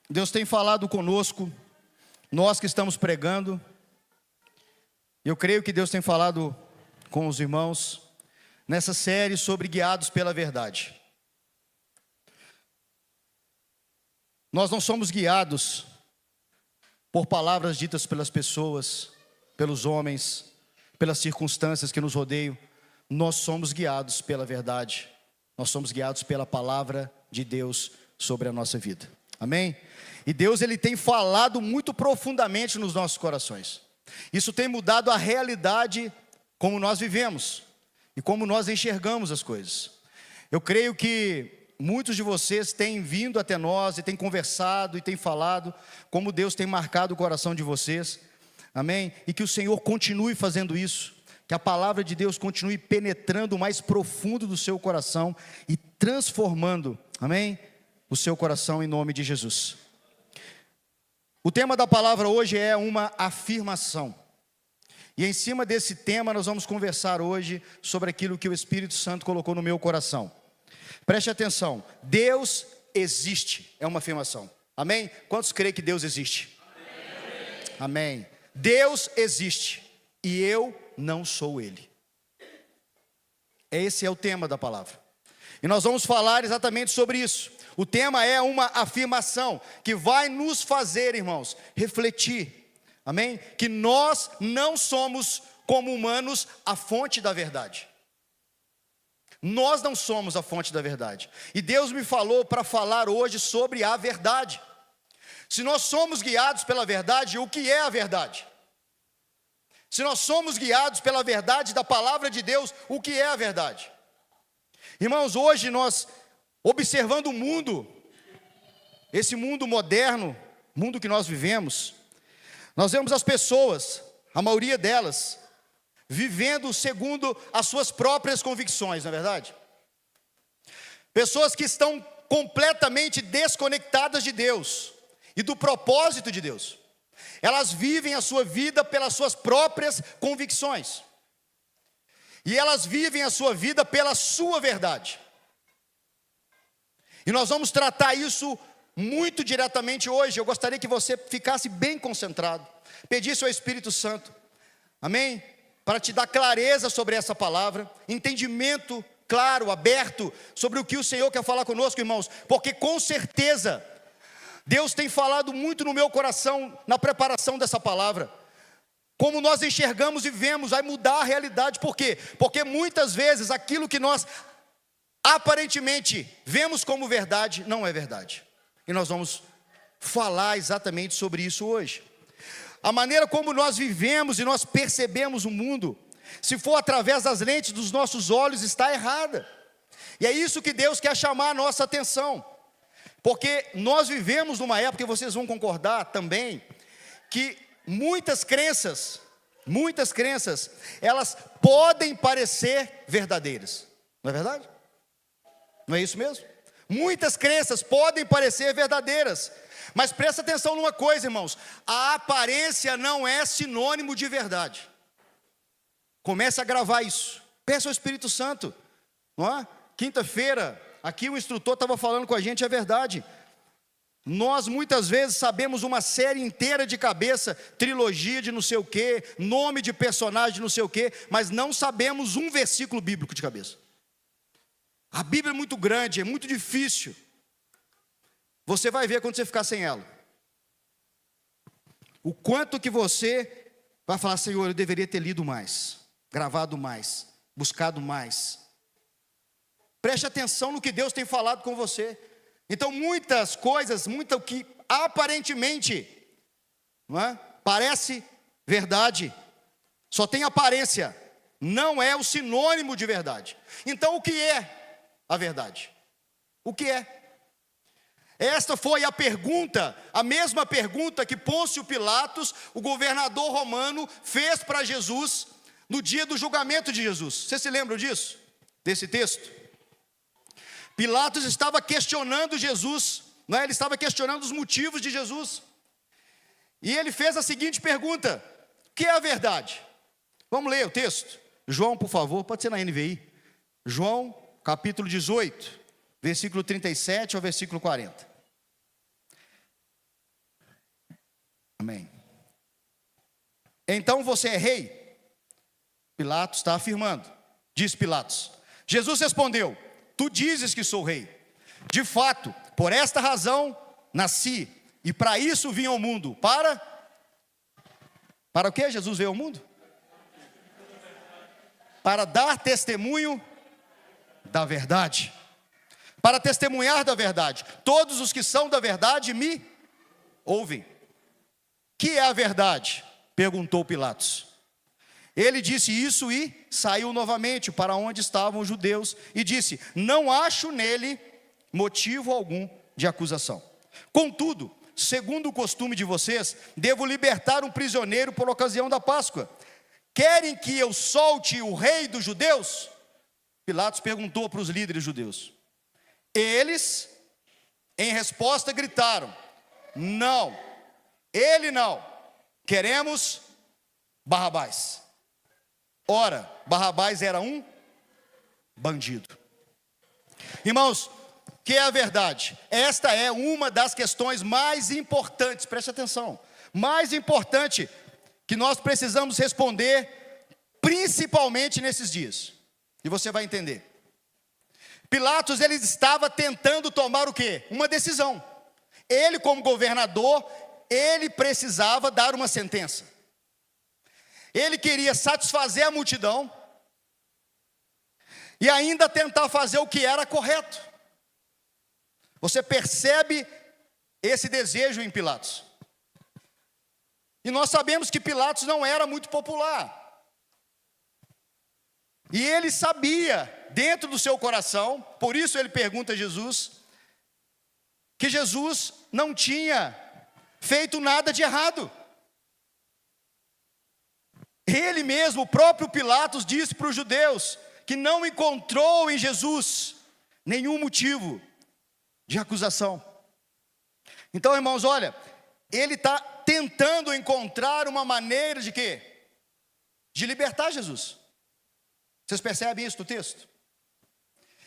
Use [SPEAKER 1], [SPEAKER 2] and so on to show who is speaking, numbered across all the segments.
[SPEAKER 1] Deus tem falado conosco, nós que estamos pregando. Eu creio que Deus tem falado com os irmãos nessa série sobre guiados pela verdade. Nós não somos guiados por palavras ditas pelas pessoas, pelos homens, pelas circunstâncias que nos rodeiam. Nós somos guiados pela verdade. Nós somos guiados pela palavra de Deus sobre a nossa vida. Amém? E Deus, Ele tem falado muito profundamente nos nossos corações. Isso tem mudado a realidade como nós vivemos e como nós enxergamos as coisas. Eu creio que muitos de vocês têm vindo até nós e têm conversado e têm falado como Deus tem marcado o coração de vocês. Amém? E que o Senhor continue fazendo isso. Que a palavra de Deus continue penetrando o mais profundo do seu coração e transformando, amém, o seu coração em nome de Jesus. O tema da palavra hoje é uma afirmação. E em cima desse tema nós vamos conversar hoje sobre aquilo que o Espírito Santo colocou no meu coração. Preste atenção, Deus existe, é uma afirmação. Amém? Quantos creem que Deus existe? Amém. Amém. Deus existe e eu não sou Ele. Esse é o tema da palavra. E nós vamos falar exatamente sobre isso. O tema é uma afirmação que vai nos fazer, irmãos, refletir. Amém? Que nós não somos, como humanos, a fonte da verdade. Nós não somos a fonte da verdade. E Deus me falou para falar hoje sobre a verdade. Se nós somos guiados pela verdade, o que é a verdade? Se nós somos guiados pela verdade da palavra de Deus, o que é a verdade? Irmãos, hoje nós, observando o mundo, esse mundo moderno, mundo que nós vivemos, nós vemos as pessoas, a maioria delas, vivendo segundo as suas próprias convicções, não é verdade? Pessoas que estão completamente desconectadas de Deus e do propósito de Deus. Elas vivem a sua vida pelas suas próprias convicções. E elas vivem a sua vida pela sua verdade. E nós vamos tratar isso muito diretamente hoje. Eu gostaria que você ficasse bem concentrado. Pedisse ao Espírito Santo, amém? Para te dar clareza sobre essa palavra, entendimento claro, aberto, sobre o que o Senhor quer falar conosco, irmãos. Porque com certeza Deus tem falado muito no meu coração, na preparação dessa palavra. Como nós enxergamos e vemos, vai mudar a realidade. Por quê? Porque muitas vezes aquilo que nós aparentemente vemos como verdade, não é verdade. E nós vamos falar exatamente sobre isso hoje. A maneira como nós vivemos e nós percebemos o mundo, se for através das lentes dos nossos olhos, está errada. E é isso que Deus quer chamar a nossa atenção. Porque nós vivemos numa época, e vocês vão concordar também, que muitas crenças, elas podem parecer verdadeiras. Não é verdade? Não é isso mesmo? Muitas crenças podem parecer verdadeiras. Mas presta atenção numa coisa, irmãos. A aparência não é sinônimo de verdade. Comece a gravar isso. Peça ao Espírito Santo. Não é? Quinta-feira, aqui o instrutor estava falando com a gente a verdade. Nós muitas vezes sabemos uma série inteira de cabeça, trilogia de não sei o quê, nome de personagem de não sei o quê, mas não sabemos um versículo bíblico de cabeça. A Bíblia é muito grande, é muito difícil. Você vai ver quando você ficar sem ela. O quanto que você vai falar, Senhor, eu deveria ter lido mais, gravado mais, buscado mais. Preste atenção no que Deus tem falado com você. Então muitas coisas, muito que aparentemente, não é? Parece verdade, só tem aparência, não é o sinônimo de verdade. Então o que é a verdade? O que é? Esta foi a pergunta, a mesma pergunta que Pôncio Pilatos, o governador romano, fez para Jesus no dia do julgamento de Jesus. Vocês se lembram disso? Desse texto? Pilatos estava questionando Jesus, não é? Ele estava questionando os motivos de Jesus. E ele fez a seguinte pergunta: o que é a verdade? Vamos ler o texto. João, por favor, pode ser na NVI. João, capítulo 18, versículo 37 ao versículo 40. Amém. Então você é rei? Pilatos está afirmando. Diz Pilatos. Jesus respondeu: tu dizes que sou rei. De fato, por esta razão nasci, e para isso vim ao mundo. Para o que Jesus veio ao mundo? Para dar testemunho da verdade. Para testemunhar da verdade. Todos os que são da verdade me ouvem. Que é a verdade? Perguntou Pilatos. Ele disse isso e saiu novamente para onde estavam os judeus e disse: não acho nele motivo algum de acusação. Contudo, segundo o costume de vocês, devo libertar um prisioneiro por ocasião da Páscoa. Querem que eu solte o rei dos judeus? Pilatos perguntou para os líderes judeus. Eles, em resposta, gritaram: não, ele não, queremos Barrabás. Ora, Barrabás era um bandido. Irmãos, que é a verdade? Esta é uma das questões mais importantes, preste atenção, mais importante que nós precisamos responder, principalmente nesses dias. E você vai entender. Pilatos, ele estava tentando tomar o quê? Uma decisão. Ele, como governador, ele precisava dar uma sentença. Ele queria satisfazer a multidão e ainda tentar fazer o que era correto. Você percebe esse desejo em Pilatos. E nós sabemos que Pilatos não era muito popular. E ele sabia, dentro do seu coração, por isso ele pergunta a Jesus, que Jesus não tinha feito nada de errado. Ele mesmo, o próprio Pilatos, disse para os judeus que não encontrou em Jesus nenhum motivo de acusação. Então, irmãos, olha, ele está tentando encontrar uma maneira de quê? De libertar Jesus. Vocês percebem isso no texto?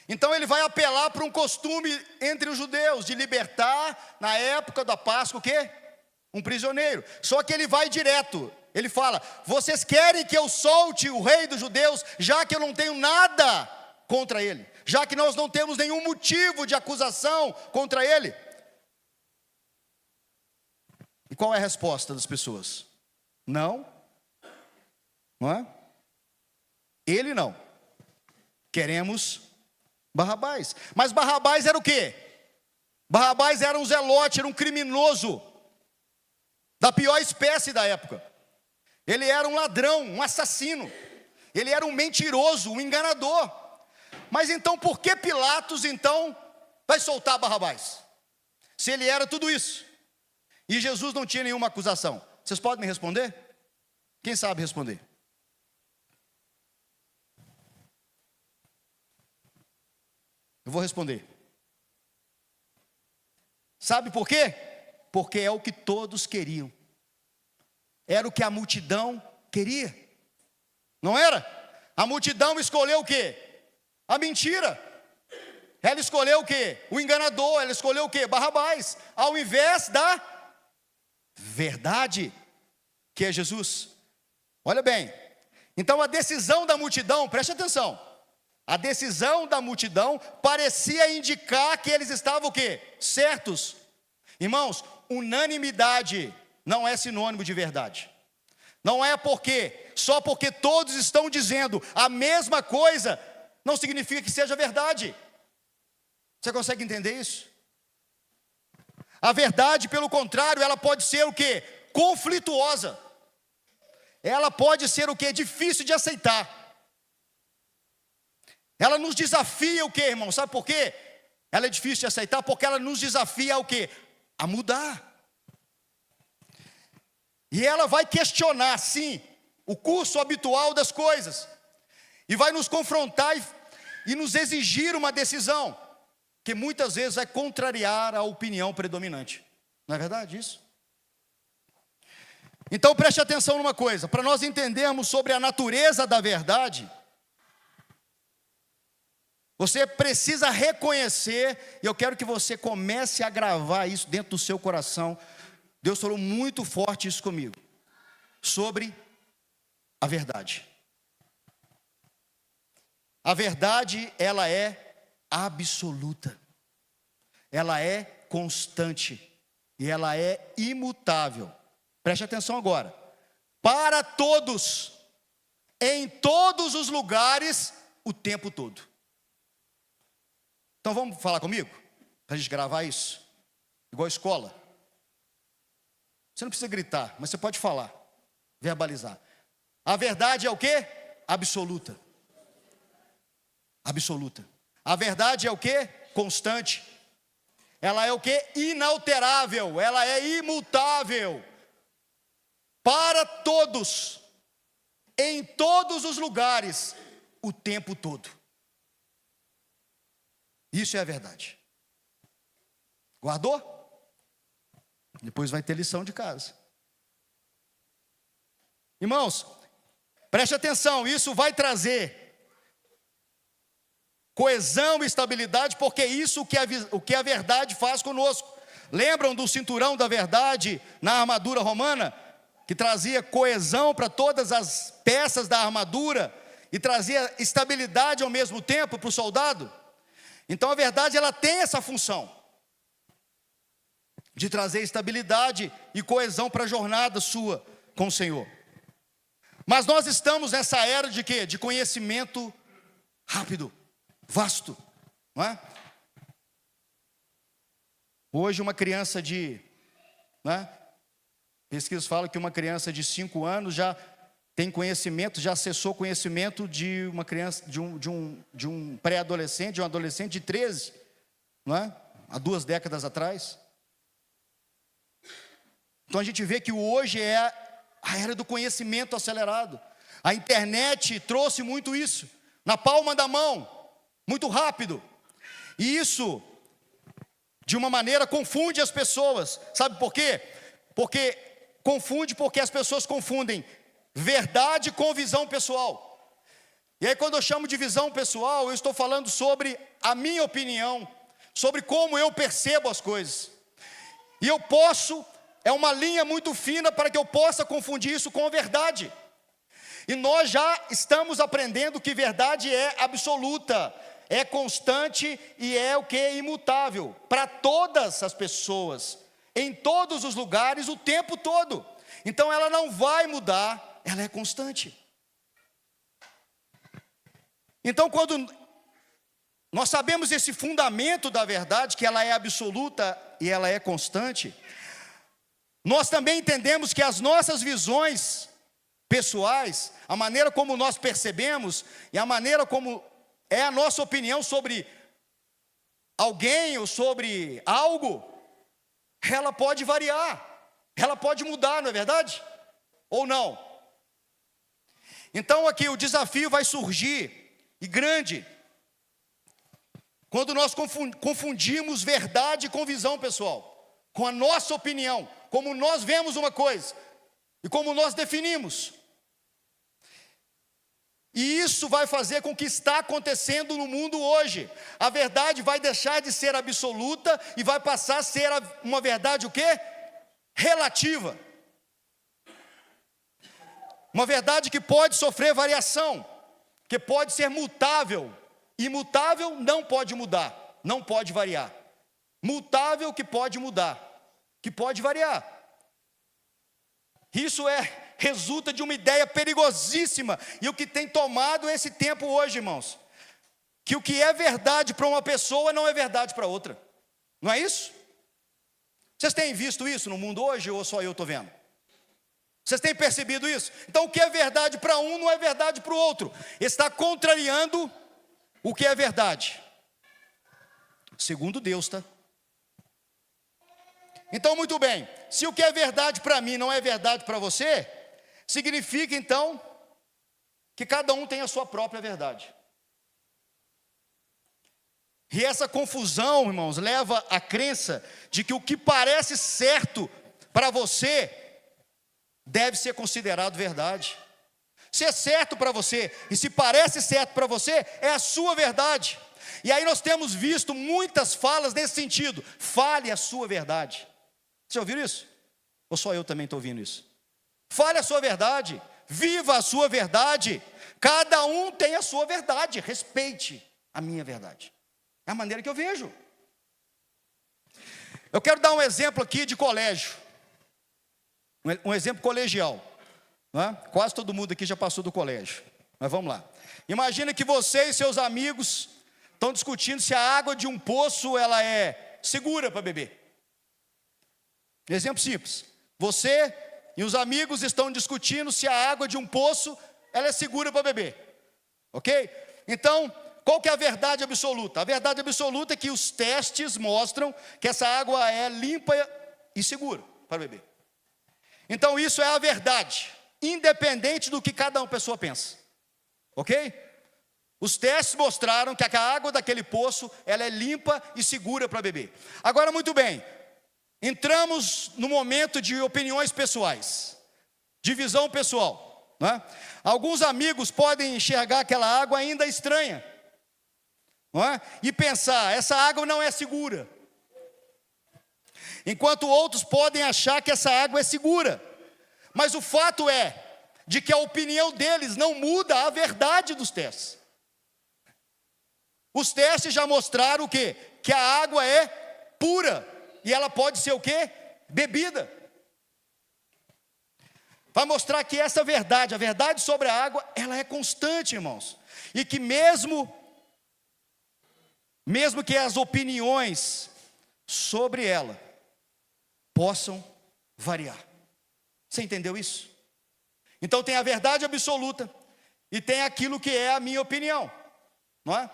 [SPEAKER 1] Então ele vai apelar para um costume entre os judeus, de libertar, na época da Páscoa, o quê? Um prisioneiro. Só que ele vai direto. Ele fala: vocês querem que eu solte o rei dos judeus, já que eu não tenho nada contra ele, já que nós não temos nenhum motivo de acusação contra ele. E qual é a resposta das pessoas? Não. Não é? Ele não. Queremos Barrabás. Mas Barrabás era o quê? Barrabás era um zelote, era um criminoso da pior espécie da época. Ele era um ladrão, um assassino. Ele era um mentiroso, um enganador. Mas então por que Pilatos então vai soltar Barrabás? Se ele era tudo isso e Jesus não tinha nenhuma acusação. Vocês podem me responder? Quem sabe responder? Eu vou responder. Sabe por quê? Porque é o que todos queriam. Era o que a multidão queria. Não era? A multidão escolheu o quê? A mentira. Ela escolheu o quê? O enganador. Ela escolheu o quê? Barrabás. Ao invés da verdade, que é Jesus. Olha bem. Então a decisão da multidão, preste atenção. A decisão da multidão parecia indicar que eles estavam o quê? Certos. Irmãos, unanimidade não é sinônimo de verdade. Não é só porque todos estão dizendo a mesma coisa, não significa que seja verdade. Você consegue entender isso? A verdade, pelo contrário, ela pode ser o quê? Conflituosa. Ela pode ser o quê? Difícil de aceitar. Ela nos desafia o quê, irmão? Sabe por quê? Ela é difícil de aceitar porque ela nos desafia ao quê? A mudar. E ela vai questionar, sim, o curso habitual das coisas. E vai nos confrontar e nos exigir uma decisão, que muitas vezes vai contrariar a opinião predominante. Não é verdade isso? Então preste atenção numa coisa, para nós entendermos sobre a natureza da verdade, você precisa reconhecer, e eu quero que você comece a gravar isso dentro do seu coração, Deus falou muito forte isso comigo, sobre a verdade. A verdade, ela é absoluta, ela é constante, e ela é imutável. Preste atenção agora. Para todos, em todos os lugares, o tempo todo. Então vamos falar comigo? Para a gente gravar isso? Igual a escola. Você não precisa gritar, mas você pode falar, verbalizar. A verdade é o quê? Absoluta. Absoluta. A verdade é o quê? Constante. Ela é o quê? Inalterável. Ela é imutável. Para todos, em todos os lugares, o tempo todo. Isso é a verdade. Guardou? Depois vai ter lição de casa. Irmãos, preste atenção, isso vai trazer coesão e estabilidade, porque isso o que a verdade faz conosco. Lembram do cinturão da verdade na armadura romana? Que trazia coesão para todas as peças da armadura e trazia estabilidade ao mesmo tempo para o soldado? Então a verdade, ela tem essa função de trazer estabilidade e coesão para a jornada sua com o Senhor. Mas nós estamos nessa era de quê? De conhecimento rápido, vasto, não é? Hoje uma criança pesquisas falam que uma criança de 5 anos já tem conhecimento, já acessou conhecimento de uma criança, de um pré-adolescente, de um adolescente de 13, não é? Há 2 décadas atrás. Então a gente vê que hoje é a era do conhecimento acelerado. A internet trouxe muito isso, na palma da mão, muito rápido. E isso, de uma maneira, confunde as pessoas. Sabe por quê? Porque as pessoas confundem verdade com visão pessoal. E aí quando eu chamo de visão pessoal, eu estou falando sobre a minha opinião, sobre como eu percebo as coisas. E é uma linha muito fina para que eu possa confundir isso com a verdade. E nós já estamos aprendendo que verdade é absoluta, é constante e é o que? Imutável, para todas as pessoas, em todos os lugares, o tempo todo. Então ela não vai mudar, ela é constante. Então quando nós sabemos esse fundamento da verdade, que ela é absoluta e ela é constante, nós também entendemos que as nossas visões pessoais, a maneira como nós percebemos e a maneira como é a nossa opinião sobre alguém ou sobre algo, ela pode variar, ela pode mudar, não é verdade? Ou não? Então aqui o desafio vai surgir, e grande, quando nós confundimos verdade com visão pessoal, com a nossa opinião, como nós vemos uma coisa e como nós definimos. E isso vai fazer com o que está acontecendo no mundo hoje. A verdade vai deixar de ser absoluta e vai passar a ser uma verdade o quê? Relativa. Uma verdade que pode sofrer variação, que pode ser mutável. Imutável não pode mudar, não pode variar. Mutável que pode mudar, que pode variar. Isso resulta de uma ideia perigosíssima, e o que tem tomado esse tempo hoje, irmãos, que o que é verdade para uma pessoa não é verdade para outra. Não é isso? Vocês têm visto isso no mundo hoje, ou só eu estou vendo? Vocês têm percebido isso? Então o que é verdade para um não é verdade para o outro. Está contrariando o que é verdade, segundo Deus, tá? Então, muito bem, se o que é verdade para mim não é verdade para você, significa então que cada um tem a sua própria verdade. E essa confusão, irmãos, leva à crença de que o que parece certo para você deve ser considerado verdade. Se é certo para você e se parece certo para você, é a sua verdade. E aí nós temos visto muitas falas nesse sentido: fale a sua verdade. Vocês ouviram isso? Ou só eu também estou ouvindo isso? Fale a sua verdade, viva a sua verdade. Cada um tem a sua verdade, respeite a minha verdade. É a maneira que eu vejo. Eu quero dar um exemplo aqui de colégio, um exemplo colegial, não é? Quase todo mundo aqui já passou do colégio, mas vamos lá. Imagina que você e seus amigos estão discutindo se a água de um poço ela é segura para beber. Exemplo simples. Você e os amigos estão discutindo se a água de um poço ela é segura para beber. Ok? Então, qual que é a verdade absoluta? A verdade absoluta é que os testes mostram que essa água é limpa e segura para beber. Então, isso é a verdade, independente do que cada uma pessoa pensa. Ok? Os testes mostraram que a água daquele poço ela é limpa e segura para beber. Agora, muito bem. Entramos no momento de opiniões pessoais, de visão pessoal, né? Alguns amigos podem enxergar aquela água ainda estranha, não é? E pensar, essa água não é segura. Enquanto outros podem achar que essa água é segura. Mas o fato é, de que a opinião deles não muda a verdade dos testes. Os testes já mostraram o quê? Que a água é pura. E ela pode ser o quê? Bebida. Vai mostrar que essa verdade, a verdade sobre a água, ela é constante, irmãos. E que mesmo que as opiniões sobre ela possam variar. Você entendeu isso? Então tem a verdade absoluta e tem aquilo que é a minha opinião, não é?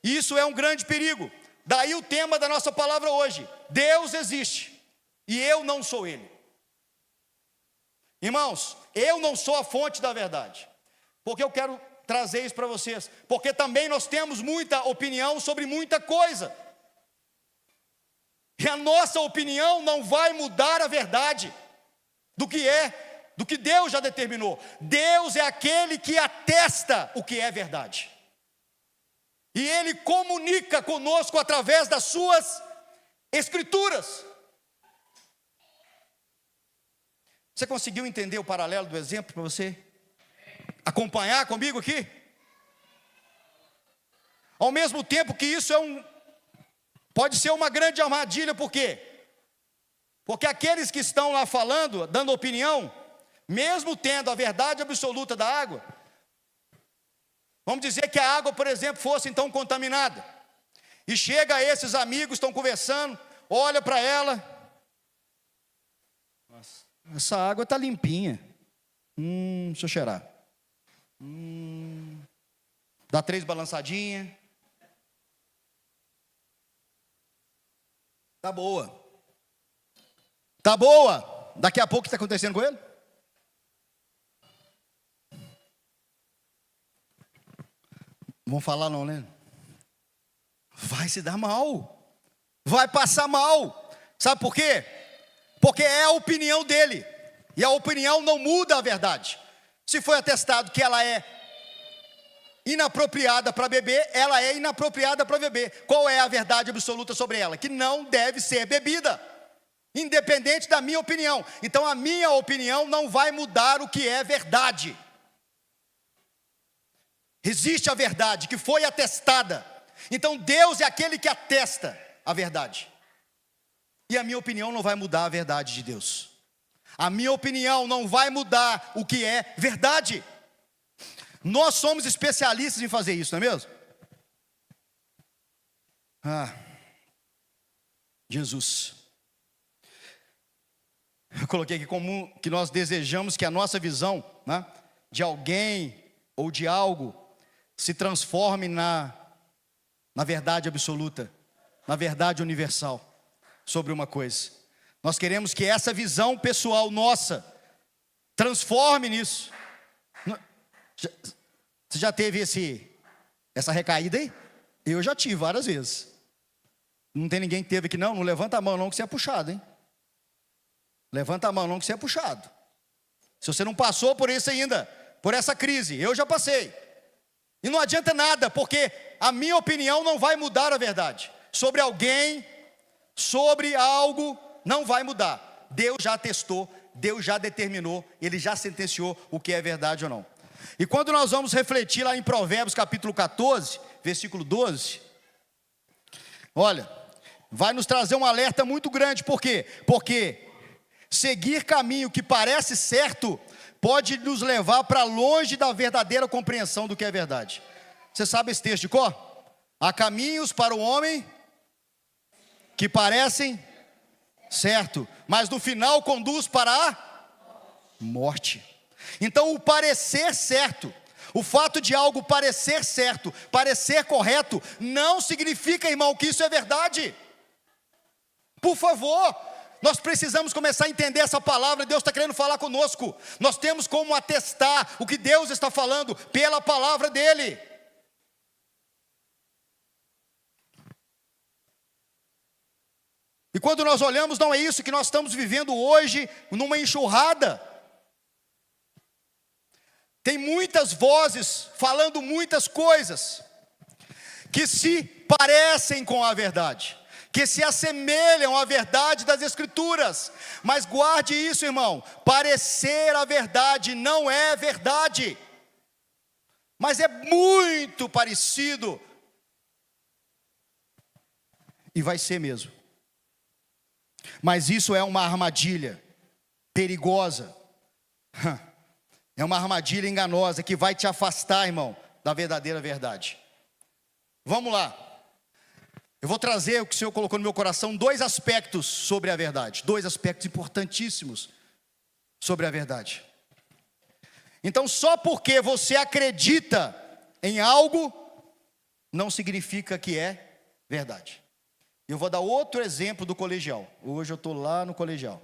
[SPEAKER 1] Isso é um grande perigo. Daí o tema da nossa palavra hoje: Deus existe e eu não sou Ele. Irmãos, eu não sou a fonte da verdade. Porque eu quero trazer isso para vocês? Porque também nós temos muita opinião sobre muita coisa. E a nossa opinião não vai mudar a verdade do que Deus já determinou. Deus é aquele que atesta o que é verdade. E Ele comunica conosco através das suas escrituras. Você conseguiu entender o paralelo do exemplo para você acompanhar comigo aqui? Ao mesmo tempo que isso pode ser uma grande armadilha, por quê? Porque aqueles que estão lá falando, dando opinião, mesmo tendo a verdade absoluta da água, vamos dizer que a água, por exemplo, fosse então contaminada. E chega a esses amigos, estão conversando, olha para ela. Nossa, essa água está limpinha. Deixa eu cheirar. Dá 3 balançadinhas. Tá boa. Tá boa. Daqui a pouco o que está acontecendo com ele? Vão falar não, né? Vai se dar mal. Vai passar mal. Sabe por quê? Porque é a opinião dele. E a opinião não muda a verdade. Se foi atestado que ela é inapropriada para beber, ela é inapropriada para beber. Qual é a verdade absoluta sobre ela? Que não deve ser bebida, independente da minha opinião. Então a minha opinião não vai mudar o que é verdade. Existe a verdade que foi atestada. Então Deus é aquele que atesta a verdade. E a minha opinião não vai mudar a verdade de Deus. A minha opinião não vai mudar o que é verdade. Nós somos especialistas em fazer isso, não é mesmo? Jesus. Eu coloquei aqui como que nós desejamos que a nossa visão, né, de alguém ou de algo se transforme na verdade absoluta, na verdade universal sobre uma coisa. Nós queremos que essa visão pessoal nossa transforme nisso. Você já teve essa recaída aí? Eu já tive várias vezes. Não tem ninguém que teve aqui não? Não levanta a mão não que você é puxado, hein? Levanta a mão não que você é puxado. Se você não passou por isso ainda, por essa crise, eu já passei. E não adianta nada, porque a minha opinião não vai mudar a verdade. Sobre alguém, sobre algo, não vai mudar. Deus já atestou, Deus já determinou, Ele já sentenciou o que é verdade ou não. E quando nós vamos refletir lá em Provérbios capítulo 14, versículo 12, olha, vai nos trazer um alerta muito grande. Por quê? Porque seguir caminho que parece certo pode nos levar para longe da verdadeira compreensão do que é verdade. Você sabe esse texto de cor? Há caminhos para o homem que parecem certo, mas no final conduz para a morte. Então o parecer certo, o fato de algo parecer certo, parecer correto, não significa, irmão, que isso é verdade. Por favor, nós precisamos começar a entender essa palavra. Deus está querendo falar conosco. Nós temos como atestar o que Deus está falando pela palavra dEle. E quando nós olhamos, não é isso que nós estamos vivendo hoje, numa enxurrada. Tem muitas vozes falando muitas coisas que se parecem com a verdade, que se assemelham à verdade das Escrituras. Mas guarde isso, irmão, parecer a verdade não é verdade, mas é muito parecido, e vai ser mesmo. Mas isso é uma armadilha perigosa, é uma armadilha enganosa que vai te afastar, irmão, da verdadeira verdade. Vamos lá, eu vou trazer o que o Senhor colocou no meu coração, dois aspectos sobre a verdade, dois aspectos importantíssimos sobre a verdade. Então, só porque você acredita em algo, não significa que é verdade. Eu vou dar outro exemplo do colegial. Hoje eu estou lá no colegial.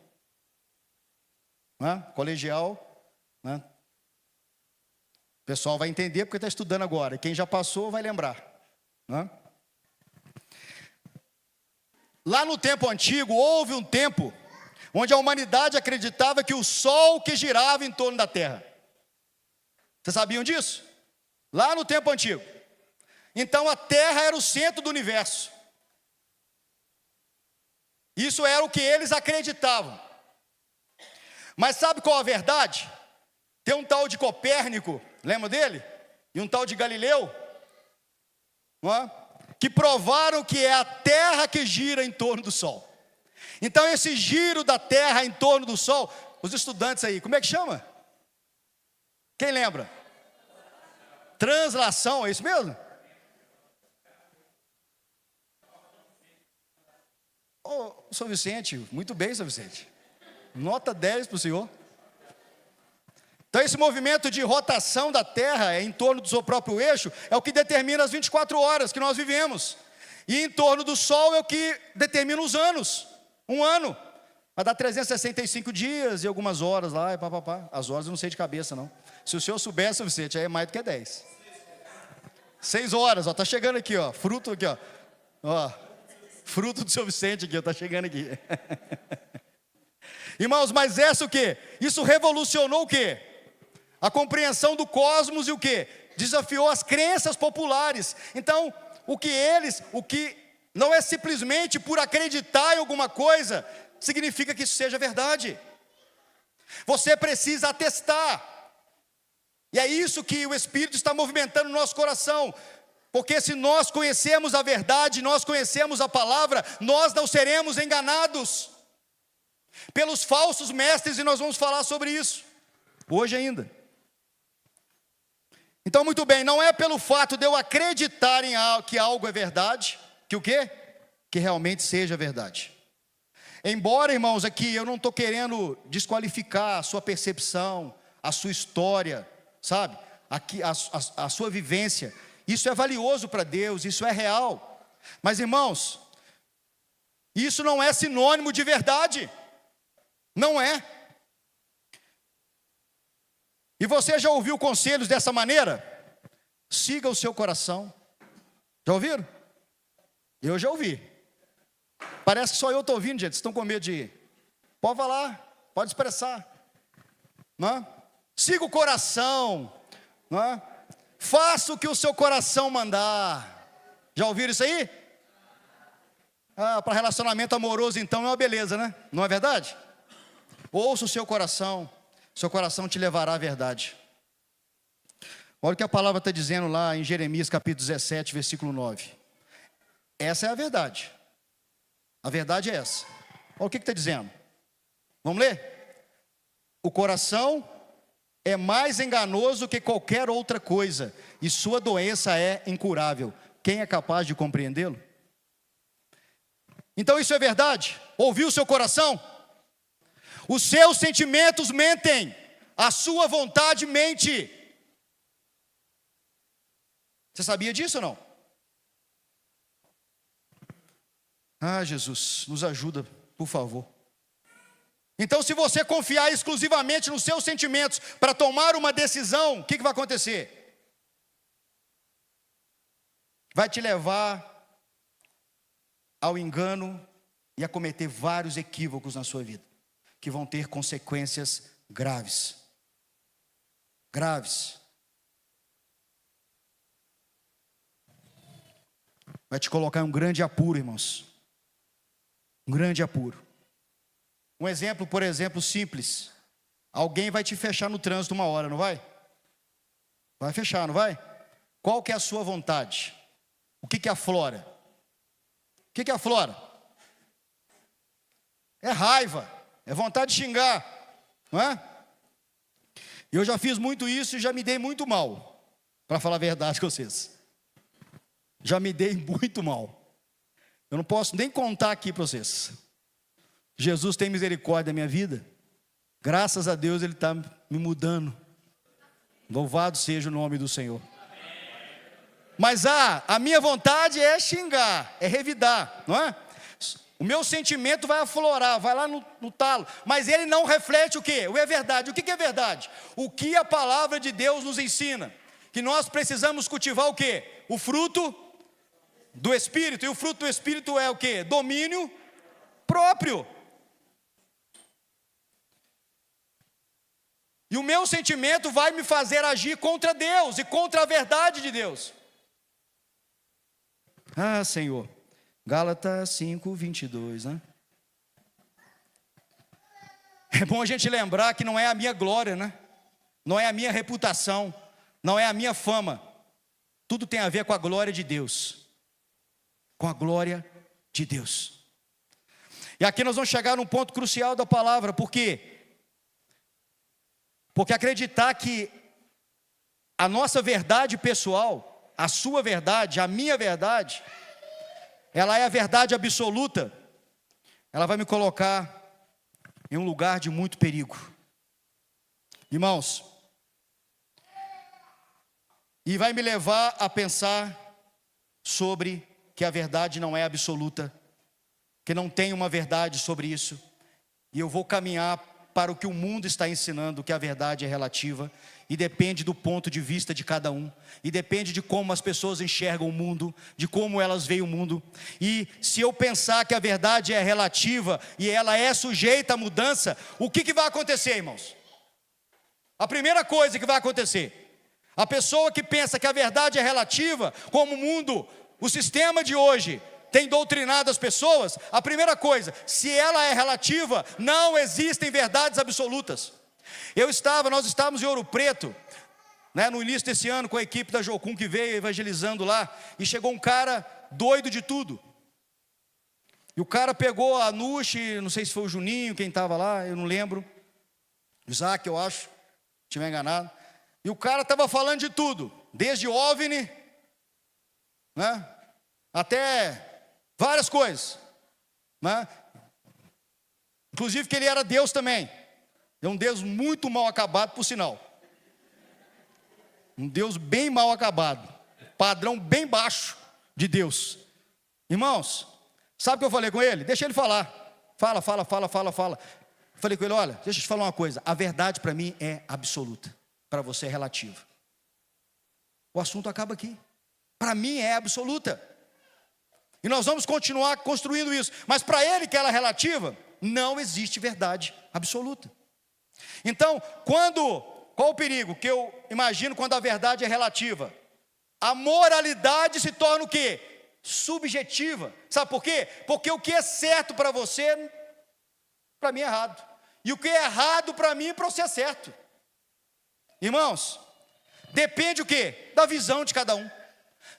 [SPEAKER 1] Colegial, né? O pessoal vai entender porque está estudando agora. Quem já passou vai lembrar, né? Lá no tempo antigo, houve um tempo onde a humanidade acreditava que o sol que girava em torno da terra. Vocês sabiam disso? Lá no tempo antigo. Então a terra era o centro do universo. Isso era o que eles acreditavam. Mas sabe qual a verdade? Tem um tal de Copérnico, lembra dele? E um tal de Galileu, que provaram que é a terra que gira em torno do sol. Então esse giro da terra em torno do sol, os estudantes aí, como é que chama? Quem lembra? Translação, é isso mesmo? São Vicente, muito bem, São Vicente. Nota 10 para o senhor. Então esse movimento de rotação da Terra em torno do seu próprio eixo é o que determina as 24 horas que nós vivemos. E em torno do Sol é o que determina os anos. Um ano vai dar 365 dias e algumas horas lá, e pá. As horas eu não sei de cabeça não. Se o senhor soubesse, São Vicente, aí é mais do que 10. 6 horas, tá chegando aqui, fruto aqui, fruto do São Vicente aqui, tá chegando aqui. Irmãos, mas essa o quê? Isso revolucionou o quê? A compreensão do cosmos e o quê? Desafiou as crenças populares. Então, o que não é simplesmente por acreditar em alguma coisa, significa que isso seja verdade. Você precisa atestar. E é isso que o Espírito está movimentando no nosso coração. Porque se nós conhecemos a verdade, nós conhecemos a palavra, nós não seremos enganados pelos falsos mestres, e nós vamos falar sobre isso hoje ainda. Então, muito bem, não é pelo fato de eu acreditar que algo é verdade, que o quê? Que realmente seja verdade. Embora, irmãos, aqui eu não estou querendo desqualificar a sua percepção, a sua história, sabe? Aqui, a sua vivência. Isso é valioso para Deus, isso é real. Mas, irmãos, isso não é sinônimo de verdade. Não é. E você já ouviu conselhos dessa maneira? Siga o seu coração. Já ouviram? Eu já ouvi. Parece que só eu estou ouvindo, gente. Vocês estão com medo de ir. Pode falar, pode expressar. Não é? Siga o coração. Não é? Faça o que o seu coração mandar. Já ouviram isso aí? Para relacionamento amoroso, então, é uma beleza, né? Não é verdade? Ouça o seu coração te levará à verdade. Olha o que a palavra está dizendo lá em Jeremias capítulo 17, versículo 9. Essa é a verdade. A verdade é essa. Olha o que está dizendo. Vamos ler? O coração é mais enganoso que qualquer outra coisa, e sua doença é incurável. Quem é capaz de compreendê-lo? Então isso é verdade? Ouviu o seu coração? Os seus sentimentos mentem, a sua vontade mente. Você sabia disso ou não? Ah, Jesus, nos ajuda, por favor. Então, se você confiar exclusivamente nos seus sentimentos para tomar uma decisão, o que vai acontecer? Vai te levar ao engano e a cometer vários equívocos na sua vida, que vão ter consequências graves. Graves. Vai te colocar em um grande apuro, irmãos. Um grande apuro. Um exemplo, por exemplo, simples. Alguém vai te fechar no trânsito uma hora, não vai? Vai fechar, não vai? Qual que é a sua vontade? O que aflora? O que aflora? É raiva, é vontade de xingar, não é? Eu já fiz muito isso e já me dei muito mal, para falar a verdade com vocês. Já me dei muito mal. Eu não posso nem contar aqui para vocês. Jesus tem misericórdia da minha vida. Graças a Deus Ele está me mudando. Louvado seja o nome do Senhor. Mas a minha vontade é xingar, é revidar, não é? O meu sentimento vai aflorar, vai lá no talo. Mas ele não reflete o quê? O é verdade. O que é verdade? O que a palavra de Deus nos ensina? Que nós precisamos cultivar o quê? O fruto do Espírito. E o fruto do Espírito é o quê? Domínio próprio. E o meu sentimento vai me fazer agir contra Deus e contra a verdade de Deus. Ah, Senhor. Gálatas 5, 22, né? É bom a gente lembrar que não é a minha glória, né? Não é a minha reputação, não é a minha fama. Tudo tem a ver com a glória de Deus. Com a glória de Deus. E aqui nós vamos chegar num ponto crucial da palavra. Por quê? Porque acreditar que a nossa verdade pessoal, a sua verdade, a minha verdade, ela é a verdade absoluta, ela vai me colocar em um lugar de muito perigo. Irmãos, e vai me levar a pensar sobre que a verdade não é absoluta, que não tem uma verdade sobre isso, e eu vou caminhar para o que o mundo está ensinando, que a verdade é relativa, e depende do ponto de vista de cada um, e depende de como as pessoas enxergam o mundo, de como elas veem o mundo. E se eu pensar que a verdade é relativa, e ela é sujeita à mudança, o que vai acontecer, irmãos? A primeira coisa que vai acontecer, a pessoa que pensa que a verdade é relativa, como o mundo, o sistema de hoje tem doutrinado as pessoas, a primeira coisa, se ela é relativa, não existem verdades absolutas. Nós estávamos em Ouro Preto, né, no início desse ano, com a equipe da Jocum que veio evangelizando lá, e chegou um cara doido de tudo. E o cara pegou a Nushi, não sei se foi o Juninho, quem estava lá, eu não lembro, Isaac, eu acho, se estiver enganado. E o cara estava falando de tudo, desde OVNI, né, até várias coisas, né? Inclusive que ele era Deus também. É um Deus muito mal acabado, por sinal. Um Deus bem mal acabado. Padrão bem baixo de Deus. Irmãos, sabe o que eu falei com ele? Deixa ele falar. Fala. Falei com ele, olha, deixa eu te falar uma coisa. A verdade para mim é absoluta. Para você é relativa. O assunto acaba aqui. Para mim é absoluta. E nós vamos continuar construindo isso. Mas para ele que ela é relativa, não existe verdade absoluta. Então, qual o perigo que eu imagino quando a verdade é relativa? A moralidade se torna o quê? Subjetiva. Sabe por quê? Porque o que é certo para você, para mim é errado. e o que é errado para mim e para você é certo. Irmãos, depende o quê? Da visão de cada um.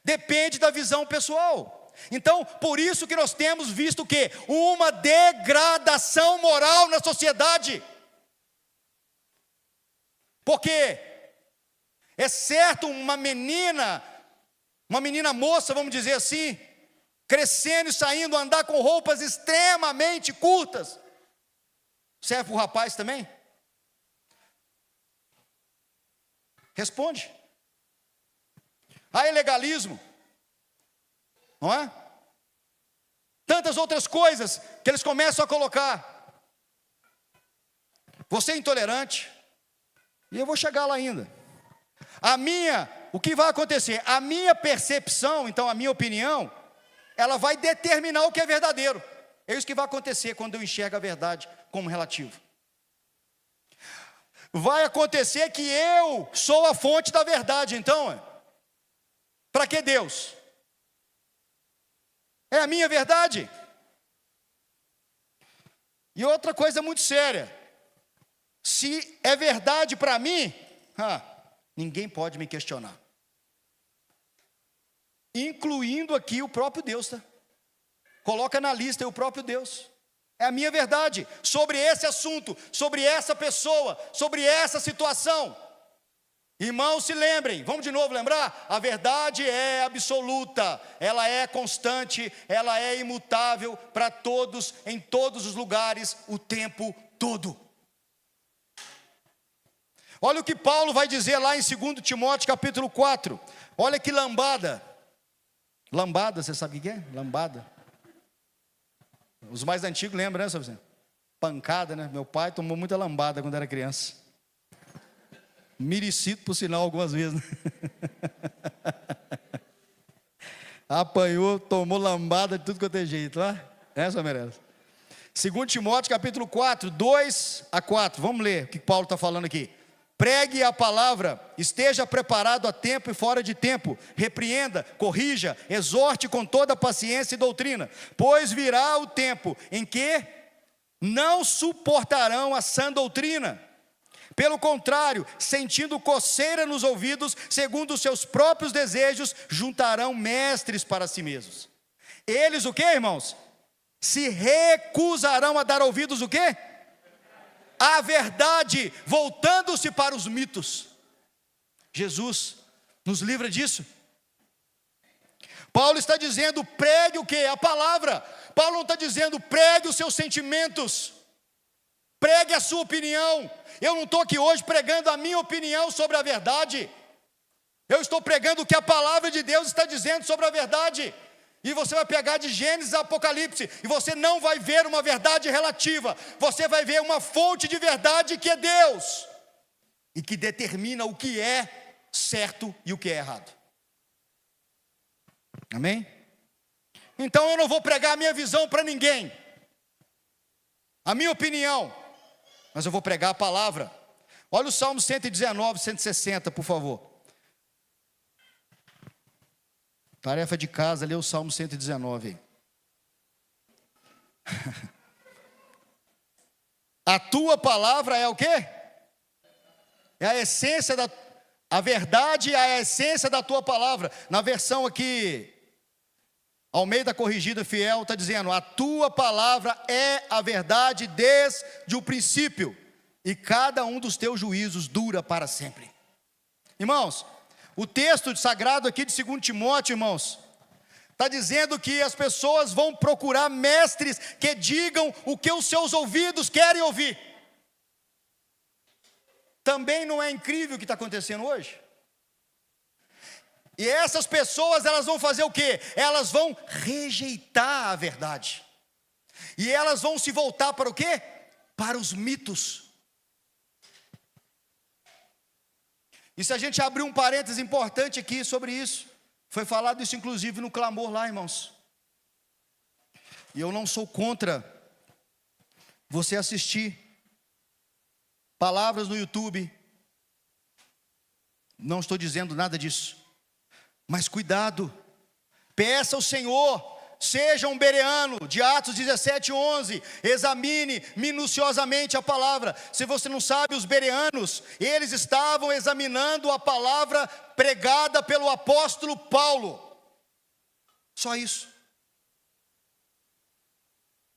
[SPEAKER 1] Depende da visão pessoal. Então, por isso que nós temos visto o quê? Uma degradação moral na sociedade. Porque é certo uma menina moça, vamos dizer assim, crescendo e saindo, andar com roupas extremamente curtas. Serve para o rapaz também? Responde. Há ilegalismo, não é? Tantas outras coisas que eles começam a colocar. Você é intolerante, e eu vou chegar lá ainda. O que vai acontecer? A minha percepção, então a minha opinião, ela vai determinar o que é verdadeiro. É isso que vai acontecer quando eu enxergo a verdade como relativo. Vai acontecer que eu sou a fonte da verdade, então, para que Deus? É a minha verdade. E outra coisa muito séria, se é verdade para mim, ninguém pode me questionar. Incluindo aqui o próprio Deus, tá? Coloca na lista o próprio Deus. É a minha verdade sobre esse assunto, sobre essa pessoa, sobre essa situação. Irmãos, se lembrem, vamos de novo lembrar? A verdade é absoluta, ela é constante, ela é imutável para todos, em todos os lugares, o tempo todo. Olha o que Paulo vai dizer lá em 2 Timóteo capítulo 4. Olha que lambada. Lambada, você sabe o que é? Lambada. Os mais antigos lembram, né, sabe? Pancada, né? Meu pai tomou muita lambada quando era criança. Miricito, por sinal, algumas vezes, né? Apanhou, tomou lambada de tudo quanto é jeito, lá. Essa merece. 2 Timóteo capítulo 4, 2-4. Vamos ler o que Paulo está falando aqui. Pregue a palavra, esteja preparado a tempo e fora de tempo, repreenda, corrija, exorte com toda paciência e doutrina, pois virá o tempo em que não suportarão a sã doutrina. Pelo contrário, sentindo coceira nos ouvidos, segundo os seus próprios desejos, juntarão mestres para si mesmos. Eles o que, irmãos? Se recusarão a dar ouvidos o quê? A verdade, voltando-se para os mitos. Jesus nos livra disso. Paulo está dizendo, pregue o quê? A palavra. Paulo não está dizendo, pregue os seus sentimentos, pregue a sua opinião. Eu não estou aqui hoje pregando a minha opinião sobre a verdade. Eu estou pregando o que a palavra de Deus está dizendo sobre a verdade. E você vai pegar de Gênesis a Apocalipse, e você não vai ver uma verdade relativa, você vai ver uma fonte de verdade que é Deus, e que determina o que é certo e o que é errado. Amém? Então eu não vou pregar a minha visão para ninguém, a minha opinião, mas eu vou pregar a palavra. Olha o Salmo 119, 160, por favor. Tarefa de casa, lê o Salmo 119. A tua palavra é o quê? É a essência a verdade é a essência da tua palavra. Na versão aqui, Almeida Corrigida Fiel, está dizendo, a tua palavra é a verdade desde o princípio, e cada um dos teus juízos dura para sempre. Irmãos, o texto sagrado aqui de 2 Timóteo, irmãos, está dizendo que as pessoas vão procurar mestres que digam o que os seus ouvidos querem ouvir. Também não é incrível o que está acontecendo hoje? E essas pessoas, elas vão fazer o quê? Elas vão rejeitar a verdade. E elas vão se voltar para o quê? Para os mitos. E se a gente abrir um parênteses importante aqui sobre isso, foi falado isso inclusive no clamor lá, irmãos. E eu não sou contra você assistir palavras no YouTube. Não estou dizendo nada disso. Mas cuidado, peça ao Senhor seja um bereano, de Atos 17:11, examine minuciosamente a palavra. Se você não sabe, os bereanos, eles estavam examinando a palavra pregada pelo apóstolo Paulo. Só isso.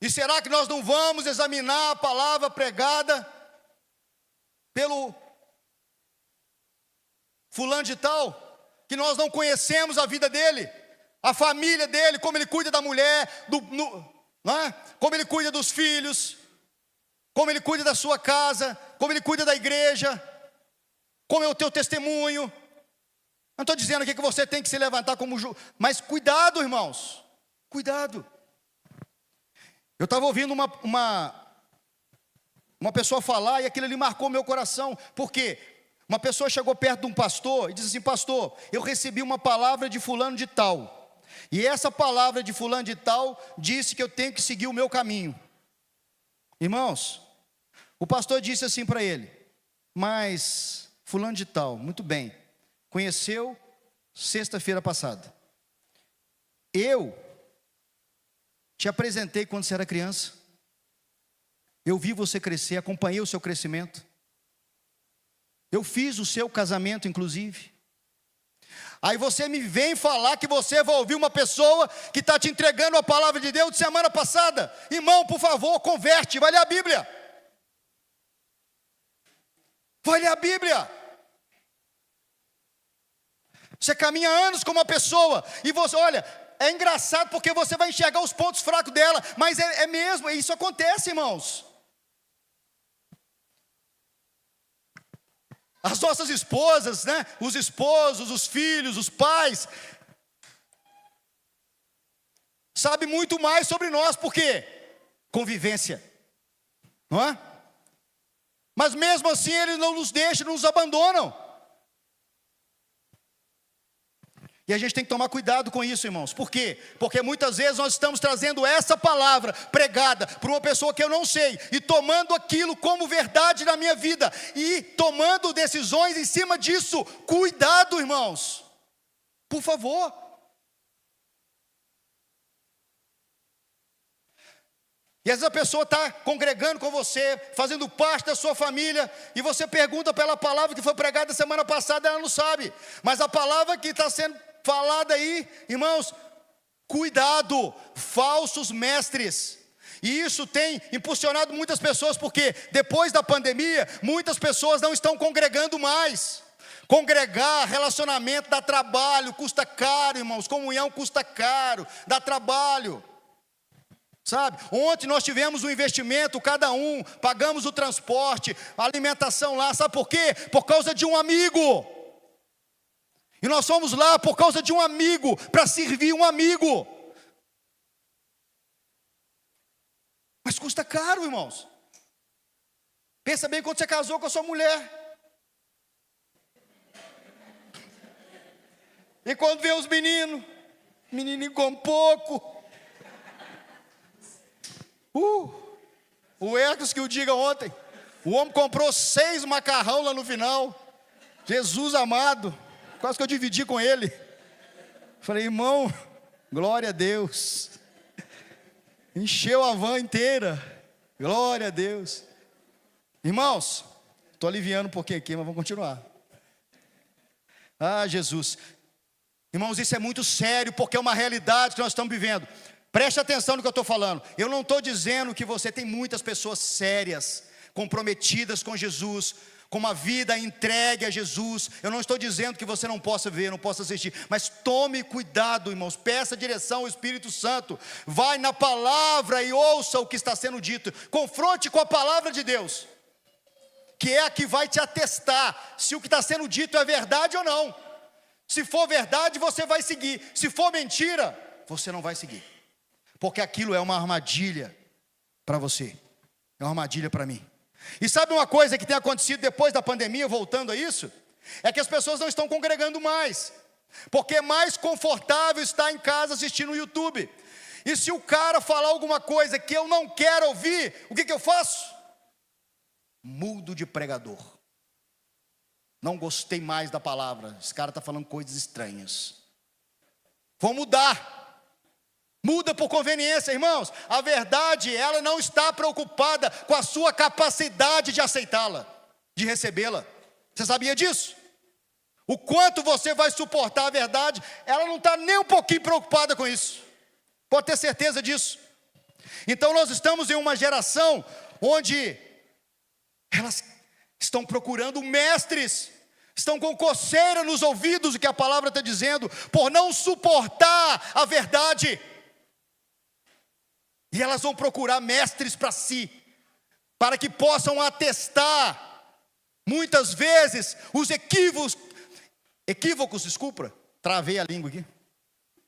[SPEAKER 1] E será que nós não vamos examinar a palavra pregada pelo fulano de tal, que nós não conhecemos a vida dele, a família dele, como ele cuida da mulher, como ele cuida dos filhos, como ele cuida da sua casa, como ele cuida da igreja, como é o teu testemunho. Não estou dizendo aqui que você tem que se levantar como mas cuidado, irmãos, cuidado. Eu estava ouvindo uma pessoa falar, e aquilo ali marcou meu coração. Por quê? Uma pessoa chegou perto de um pastor e disse assim: pastor, eu recebi uma palavra de fulano de tal, e essa palavra de fulano de tal disse que eu tenho que seguir o meu caminho. Irmãos, o pastor disse assim para ele: mas fulano de tal, muito bem, conheceu sexta-feira passada, eu te apresentei quando você era criança, eu vi você crescer, acompanhei o seu crescimento, eu fiz o seu casamento inclusive. Aí você me vem falar que você vai ouvir uma pessoa que está te entregando a palavra de Deus de semana passada. Irmão, por favor, converte, vai ler a Bíblia. Vai ler a Bíblia. Você caminha anos com uma pessoa, e você, olha, é engraçado porque você vai enxergar os pontos fracos dela, mas é mesmo, isso acontece, irmãos. As nossas esposas, né? Os esposos, os filhos, os pais, sabem muito mais sobre nós, por quê? Convivência, não é? Mas mesmo assim eles não nos deixam, não nos abandonam. E a gente tem que tomar cuidado com isso, irmãos. Por quê? Porque muitas vezes nós estamos trazendo essa palavra pregada para uma pessoa que eu não sei, e tomando aquilo como verdade na minha vida, e tomando decisões em cima disso. Cuidado, irmãos, por favor. E às vezes a pessoa está congregando com você, fazendo parte da sua família, e você pergunta pela palavra que foi pregada semana passada, ela não sabe. Mas a palavra que está sendo falada aí, irmãos, cuidado, falsos mestres. E isso tem impulsionado muitas pessoas, porque depois da pandemia, muitas pessoas não estão congregando mais. Congregar, relacionamento dá trabalho, custa caro, irmãos. Comunhão custa caro, dá trabalho. Sabe, ontem nós tivemos um investimento, cada um, pagamos o transporte, a alimentação lá, sabe por quê? Por causa de um amigo. E nós fomos lá por causa de um amigo, para servir um amigo. Mas custa caro, irmãos. Pensa bem quando você casou com a sua mulher. E quando vê os menininho com pouco. O Ercos que o diga ontem, o homem comprou 6 macarrão lá no final. Jesus amado, quase que eu dividi com ele. Falei, irmão, glória a Deus. Encheu a van inteira, glória a Deus. Irmãos, estou aliviando um pouquinho aqui, mas vamos continuar. Ah, Jesus. Irmãos, isso é muito sério, porque é uma realidade que nós estamos vivendo. Preste atenção no que eu estou falando. Eu não estou dizendo que você tem muitas pessoas sérias, comprometidas com Jesus, com uma vida entregue a Jesus. Eu não estou dizendo que você não possa ver, não possa assistir, mas tome cuidado, irmãos. Peça direção ao Espírito Santo. Vai na palavra e ouça o que está sendo dito. Confronte com a palavra de Deus, que é a que vai te atestar se o que está sendo dito é verdade ou não. Se for verdade, você vai seguir. Se for mentira, você não vai seguir. Porque aquilo é uma armadilha para você, é uma armadilha para mim. E sabe uma coisa que tem acontecido depois da pandemia, voltando a isso? É que as pessoas não estão congregando mais, porque é mais confortável estar em casa assistindo o YouTube. E se o cara falar alguma coisa que eu não quero ouvir, o que eu faço? Mudo de pregador. Não gostei mais da palavra, esse cara está falando coisas estranhas. Vou mudar. Muda por conveniência, irmãos. A verdade, ela não está preocupada com a sua capacidade de aceitá-la, de recebê-la. Você sabia disso? O quanto você vai suportar a verdade, ela não está nem um pouquinho preocupada com isso. Pode ter certeza disso. Então nós estamos em uma geração onde elas estão procurando mestres, estão com coceira nos ouvidos do que a palavra está dizendo, por não suportar a verdade. E elas vão procurar mestres para si, para que possam atestar, muitas vezes, os equívocos, travei a língua aqui.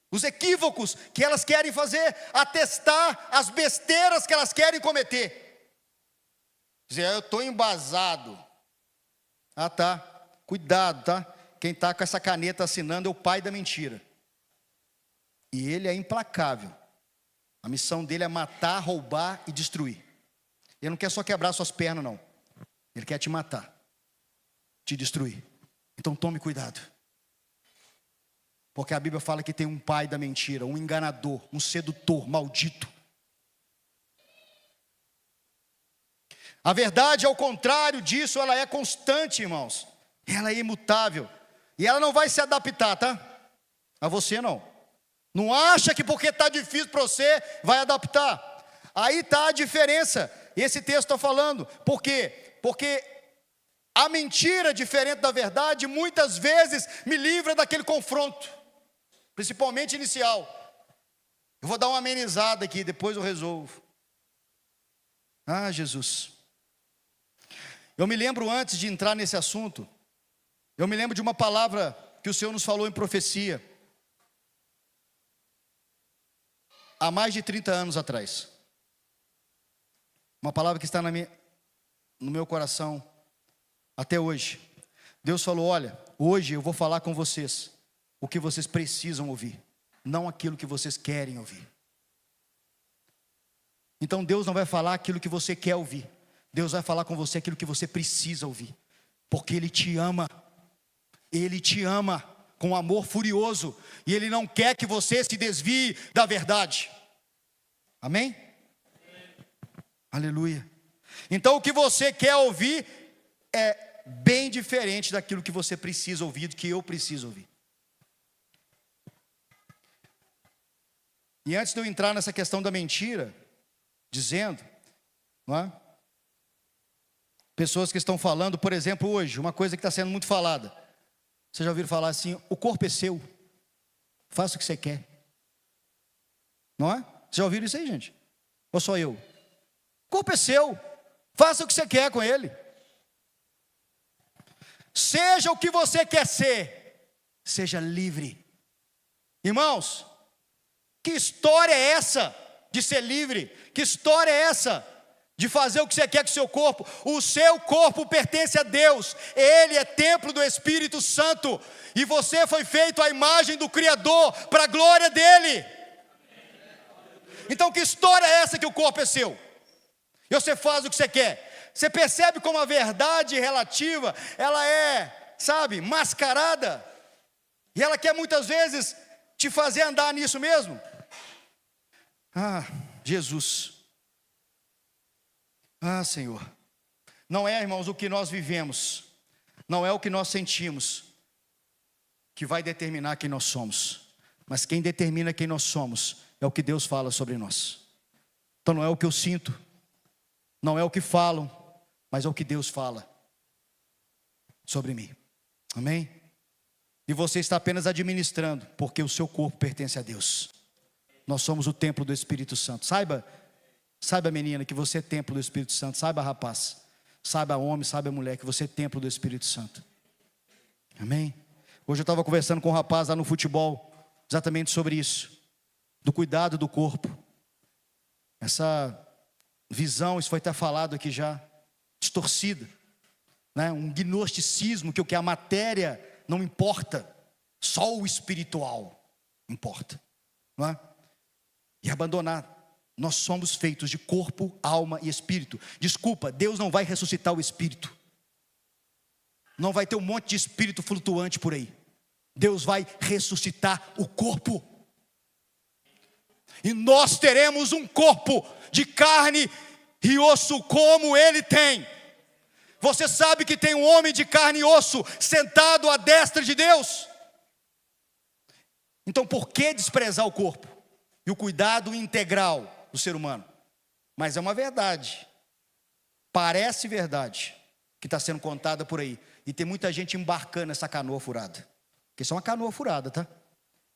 [SPEAKER 1] Os equívocos que elas querem fazer, atestar as besteiras que elas querem cometer. Dizer, eu estou embasado. Ah, tá, cuidado, tá? Quem está com essa caneta assinando é o pai da mentira. E ele é implacável. A missão dele é matar, roubar e destruir. Ele não quer só quebrar suas pernas, não. Ele quer te matar, te destruir. Então tome cuidado. Porque a Bíblia fala que tem um pai da mentira, um enganador, um sedutor, maldito. A verdade, ao contrário disso, ela é constante, irmãos. Ela é imutável. E ela não vai se adaptar, tá? A você não. Não acha que porque está difícil para você, vai adaptar. Aí está a diferença. Esse texto está falando. Por quê? Porque a mentira, diferente da verdade, muitas vezes me livra daquele confronto. Principalmente inicial. Eu vou dar uma amenizada aqui, depois eu resolvo. Ah, Jesus. Eu me lembro, antes de entrar nesse assunto, eu me lembro de uma palavra que o Senhor nos falou em profecia, há mais de 30 anos atrás. Uma palavra que está no meu coração até hoje. Deus falou, olha, hoje eu vou falar com vocês o que vocês precisam ouvir, não aquilo que vocês querem ouvir. Então Deus não vai falar aquilo que você quer ouvir. Deus vai falar com você aquilo que você precisa ouvir. Porque Ele te ama. Ele te ama com amor furioso. E Ele não quer que você se desvie da verdade. Amém? Aleluia. Então o que você quer ouvir é bem diferente daquilo que você precisa ouvir, do que eu preciso ouvir. E antes de eu entrar nessa questão da mentira, dizendo, não é? Pessoas que estão falando, por exemplo, hoje, uma coisa que está sendo muito falada. Vocês já ouviram falar assim, o corpo é seu, faça o que você quer. Não é? Vocês já ouviram isso aí, gente? Ou só eu? O corpo é seu, faça o que você quer com ele. Seja o que você quer ser, seja livre. Irmãos, que história é essa de ser livre? Que história é essa de fazer o que você quer com o seu corpo? O seu corpo pertence a Deus. Ele é templo do Espírito Santo. E você foi feito à imagem do Criador, para a glória dEle. Então que história é essa que o corpo é seu? E você faz o que você quer. Você percebe como a verdade relativa, ela é, sabe, mascarada. E ela quer muitas vezes te fazer andar nisso mesmo. Ah, Jesus. Ah, Senhor. Não é, irmãos, o que nós vivemos, não é o que nós sentimos que vai determinar quem nós somos. Mas quem determina quem nós somos é o que Deus fala sobre nós. Então não é o que eu sinto, não é o que falam, mas é o que Deus fala sobre mim. Amém? E você está apenas administrando, porque o seu corpo pertence a Deus. Nós somos o templo do Espírito Santo. Saiba, menina, que você é templo do Espírito Santo. Saiba, rapaz. Saiba, homem, saiba, mulher, que você é templo do Espírito Santo. Amém? Hoje eu estava conversando com um rapaz lá no futebol, exatamente sobre isso. Do cuidado do corpo. Essa visão, isso foi até falado aqui já, distorcida. Né? Um gnosticismo, que o que a matéria não importa. Só o espiritual importa. Não é? E abandonar. Nós somos feitos de corpo, alma e espírito. Desculpa, Deus não vai ressuscitar o espírito. Não vai ter um monte de espírito flutuante por aí. Deus vai ressuscitar o corpo. e nós teremos um corpo de carne e osso como Ele tem. Você sabe que tem um homem de carne e osso sentado à destra de Deus? Então por que desprezar o corpo e o cuidado integral do ser humano? Mas é uma verdade, parece verdade, que está sendo contada por aí. E tem muita gente embarcando nessa canoa furada. Porque isso é uma canoa furada, tá?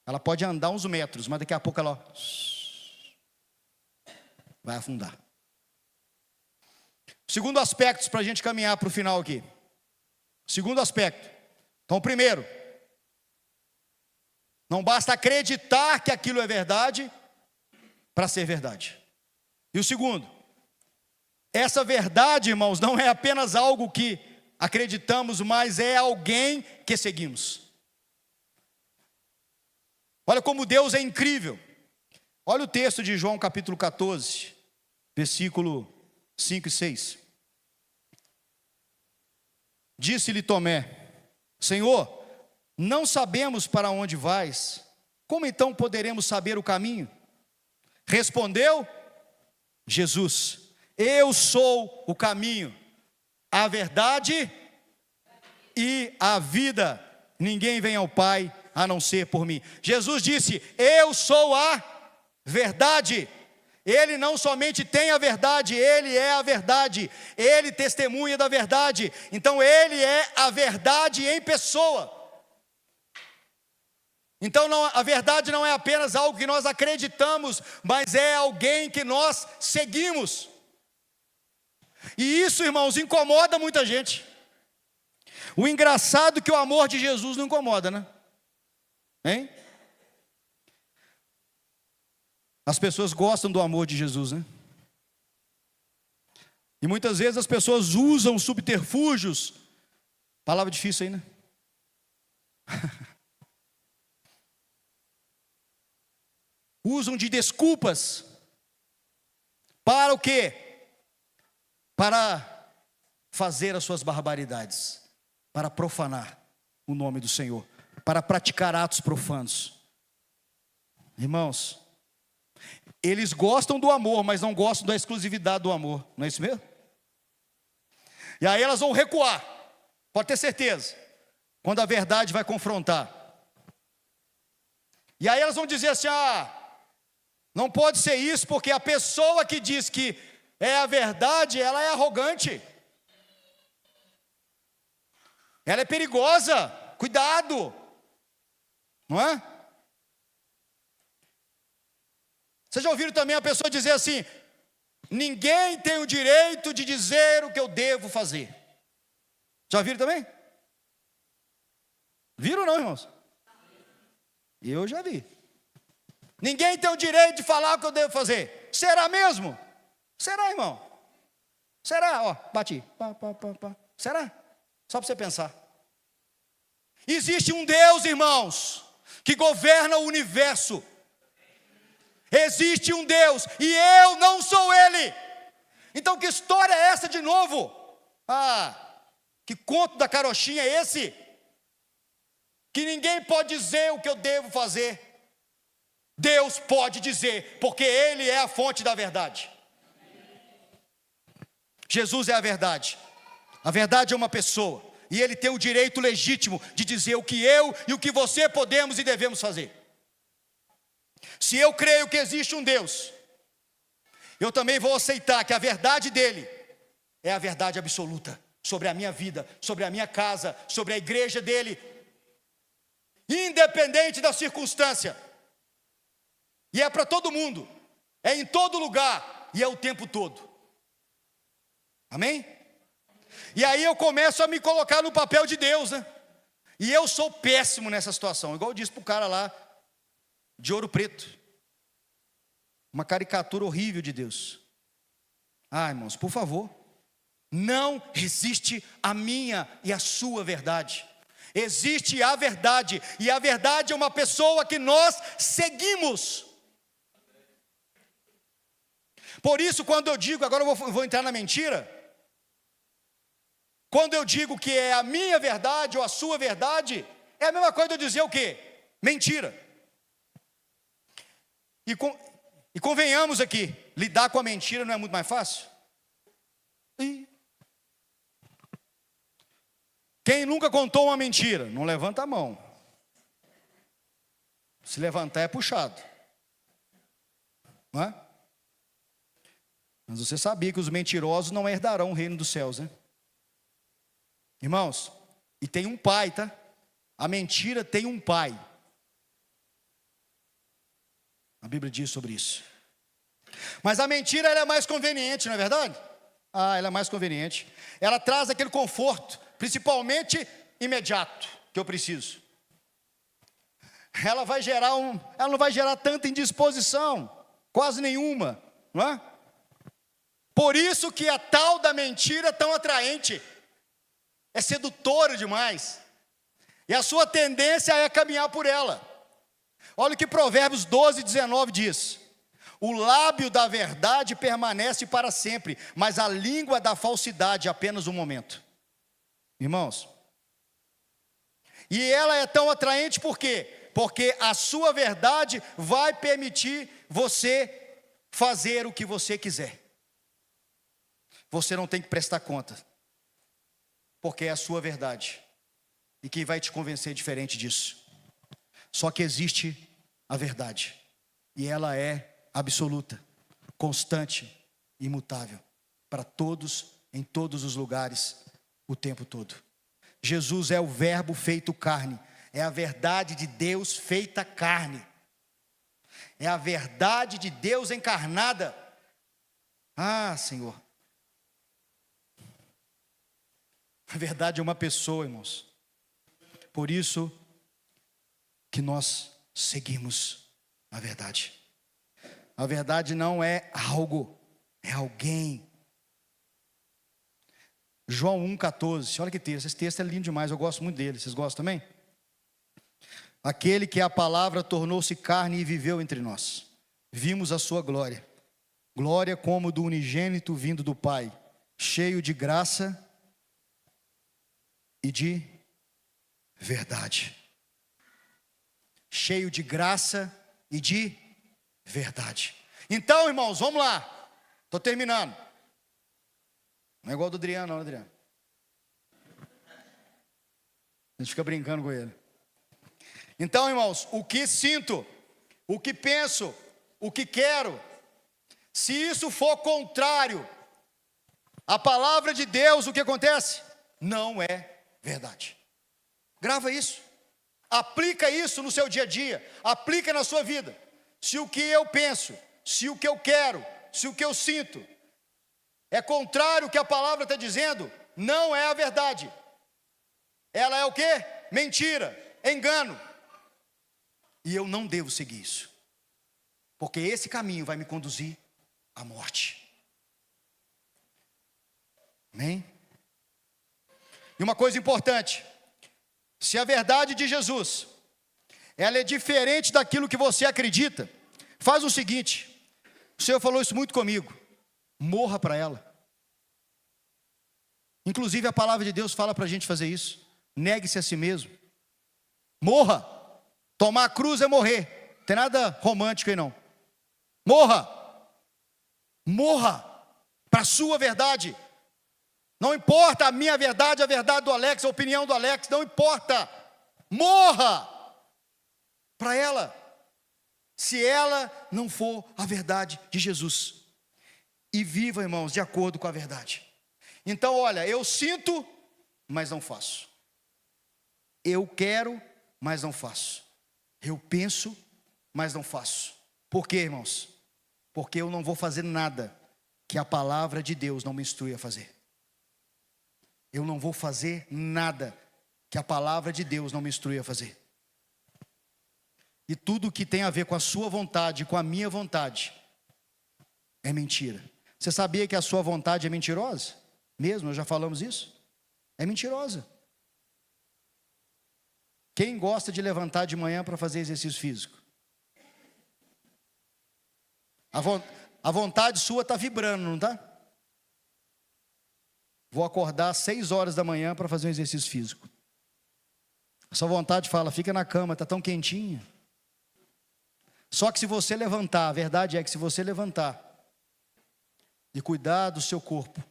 [SPEAKER 1] Ela pode andar uns metros, mas daqui a pouco ela vai afundar. Segundo aspecto, para a gente caminhar para o final aqui. Segundo aspecto. Então, primeiro, não basta acreditar que aquilo é verdade para ser verdade. E o segundo, essa verdade, irmãos, não é apenas algo que acreditamos, mas é alguém que seguimos. Olha como Deus é incrível. Olha o texto de João capítulo 14, versículo 5 e 6. Disse-lhe Tomé: Senhor, não sabemos para onde vais, como então poderemos saber o caminho? Respondeu Jesus: Eu sou o caminho, a verdade e a vida. Ninguém vem ao Pai a não ser por mim. Jesus disse: Eu sou a verdade. Ele não somente tem a verdade, Ele é a verdade. Ele testemunha da verdade. Então Ele é a verdade em pessoa. Então a verdade não é apenas algo que nós acreditamos, mas é alguém que nós seguimos. E isso, irmãos, incomoda muita gente. O engraçado é que o amor de Jesus não incomoda, né? Hein? As pessoas gostam do amor de Jesus, né? E muitas vezes as pessoas usam subterfúgios. Palavra difícil aí, né? Usam de desculpas. Para o quê? Para fazer as suas barbaridades. Para profanar o nome do Senhor. Para praticar atos profanos. Irmãos, eles gostam do amor, mas não gostam da exclusividade do amor. Não é isso mesmo? E aí elas vão recuar. Pode ter certeza. Quando a verdade vai confrontar. E aí elas vão dizer assim: não pode ser isso, porque a pessoa que diz que é a verdade, ela é arrogante. Ela é perigosa. Cuidado. Não é? Vocês já ouviram também a pessoa dizer assim: ninguém tem o direito de dizer o que eu devo fazer. Já viram também? Viram ou não, irmãos? Eu já vi. Ninguém tem o direito de falar o que eu devo fazer. Será mesmo? Será, irmão? Será? Ó, bati. Será? Só para você pensar. Existe um Deus, irmãos, que governa o universo. Existe um Deus e eu não sou Ele. Então que história é essa de novo? Que conto da carochinha é esse? Que ninguém pode dizer o que eu devo fazer. Deus pode dizer, porque Ele é a fonte da verdade. Jesus é a verdade. A verdade é uma pessoa, e Ele tem o direito legítimo de dizer o que eu e o que você podemos e devemos fazer. Se eu creio que existe um Deus, eu também vou aceitar que a verdade dele é a verdade absoluta sobre a minha vida, sobre a minha casa, sobre a igreja dele, independente da circunstância. E é para todo mundo, é em todo lugar e é o tempo todo. Amém? E aí eu começo a me colocar no papel de Deus, né? E eu sou péssimo nessa situação, igual eu disse para o cara lá de Ouro Preto. Uma caricatura horrível de Deus. Irmãos, por favor, não existe a minha e a sua verdade. Existe a verdade, e a verdade é uma pessoa que nós seguimos. Por isso, quando eu digo, agora eu vou entrar na mentira. Quando eu digo que é a minha verdade ou a sua verdade, é a mesma coisa de eu dizer o quê? Mentira. E convenhamos aqui, lidar com a mentira não é muito mais fácil? Quem nunca contou uma mentira? Não levanta a mão. Se levantar é puxado. Não é? Mas você sabia que os mentirosos não herdarão o reino dos céus, né? Irmãos, e tem um pai, tá? A mentira tem um pai. A Bíblia diz sobre isso. Mas a mentira ela é mais conveniente, não é verdade? Ela é mais conveniente. Ela traz aquele conforto, principalmente imediato, que eu preciso. Ela não vai gerar tanta indisposição, quase nenhuma, não é? Por isso que a tal da mentira é tão atraente, é sedutora demais, e a sua tendência é caminhar por ela. Olha o que Provérbios 12:19 diz: o lábio da verdade permanece para sempre, mas a língua da falsidade apenas um momento. Irmãos, e ela é tão atraente por quê? Porque a sua verdade vai permitir você fazer o que você quiser. Você não tem que prestar conta, porque é a sua verdade. E quem vai te convencer é diferente disso. Só que existe a verdade, e ela é absoluta, constante, imutável, para todos, em todos os lugares, o tempo todo. Jesus é o verbo feito carne, é a verdade de Deus feita carne, é a verdade de Deus encarnada. Senhor, a verdade é uma pessoa, irmãos. Por isso que nós seguimos a verdade. A verdade não é algo, é alguém. João 1,14, olha que texto, esse texto é lindo demais, eu gosto muito dele, vocês gostam também? Aquele que a palavra tornou-se carne e viveu entre nós, vimos a sua glória, glória como do unigênito vindo do Pai, cheio de graça e de verdade. Cheio de graça e de verdade. Então, irmãos, vamos lá, estou terminando. Não é igual do Adriano, não, Adriano. A gente fica brincando com ele. Então, irmãos, o que sinto, o que penso, o que quero, se isso for contrário à palavra de Deus, o que acontece? Não é verdade. Grava isso. Aplica isso no seu dia a dia. Aplica na sua vida. Se o que eu penso, se o que eu quero, se o que eu sinto é contrário ao que a palavra está dizendo, não é a verdade. Ela é o quê? Mentira, engano. E eu não devo seguir isso, porque esse caminho vai me conduzir à morte. Amém? E uma coisa importante: se a verdade de Jesus, ela é diferente daquilo que você acredita, faz o seguinte, o Senhor falou isso muito comigo: morra para ela. Inclusive a palavra de Deus fala para a gente fazer isso. Negue-se a si mesmo. Morra. Tomar a cruz é morrer. Não tem nada romântico aí não. Morra. Morra para a sua verdade. Não importa a minha verdade, a verdade do Alex, a opinião do Alex, não importa. Morra para ela, se ela não for a verdade de Jesus. E viva, irmãos, de acordo com a verdade. Então, olha, eu sinto, mas não faço. Eu quero, mas não faço. Eu penso, mas não faço. Por quê, irmãos? Porque eu não vou fazer nada que a palavra de Deus não me instrui a fazer. Eu não vou fazer nada que a palavra de Deus não me instrui a fazer. E tudo que tem a ver com a sua vontade, com a minha vontade, é mentira. Você sabia que a sua vontade é mentirosa? Mesmo, nós já falamos isso? É mentirosa. Quem gosta de levantar de manhã para fazer exercício físico? A vontade sua está vibrando, não está? Vou acordar às 6 horas da manhã para fazer um exercício físico. A sua vontade fala: fica na cama, está tão quentinha. Só que se você levantar, a verdade é que se você levantar e cuidar do seu corpo,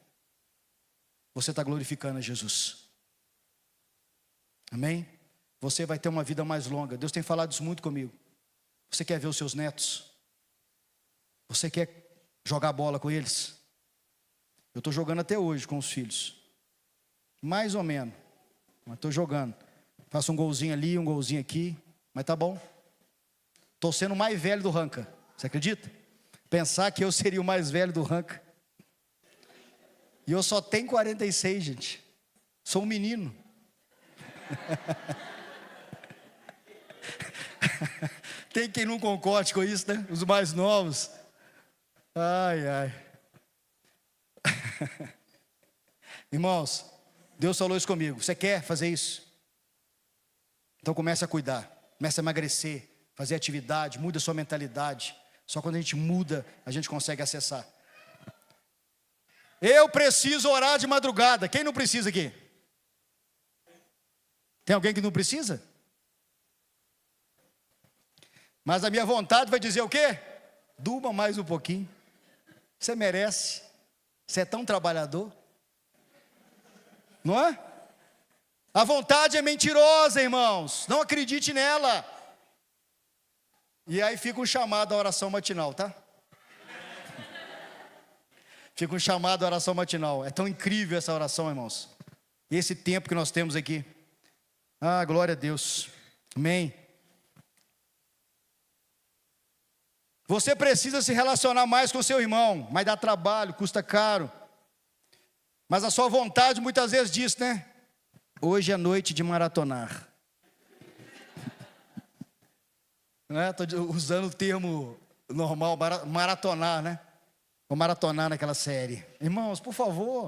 [SPEAKER 1] você está glorificando a Jesus. Amém? Você vai ter uma vida mais longa. Deus tem falado isso muito comigo. Você quer ver os seus netos? Você quer jogar bola com eles? Eu estou jogando até hoje com os filhos. Mais ou menos. Mas estou jogando. Faço um golzinho ali, um golzinho aqui. Mas tá bom. Estou sendo o mais velho do ranca. Você acredita? Pensar que eu seria o mais velho do ranca. E eu só tenho 46, gente. Sou um menino. Tem quem não concorde com isso, né? Os mais novos. Ai, ai. Irmãos, Deus falou isso comigo. Você quer fazer isso? Então comece a cuidar. Comece a emagrecer. Fazer atividade. Muda a sua mentalidade. Só quando a gente muda, a gente consegue acessar. Eu preciso orar de madrugada. Quem não precisa aqui? Tem alguém que não precisa? Mas a minha vontade vai dizer o quê? Durma mais um pouquinho. Você merece. Você é tão trabalhador. Não é? A vontade é mentirosa, irmãos. Não acredite nela. E aí fica um chamado à oração matinal, tá? Fica um chamado à oração matinal. É tão incrível essa oração, irmãos. Esse tempo que nós temos aqui. Ah, glória a Deus. Amém. Você precisa se relacionar mais com seu irmão, mas dá trabalho, custa caro. Mas a sua vontade muitas vezes diz, né? Hoje é noite de maratonar. Não é? Estou usando o termo normal, maratonar, né? Vou maratonar naquela série. Irmãos, por favor.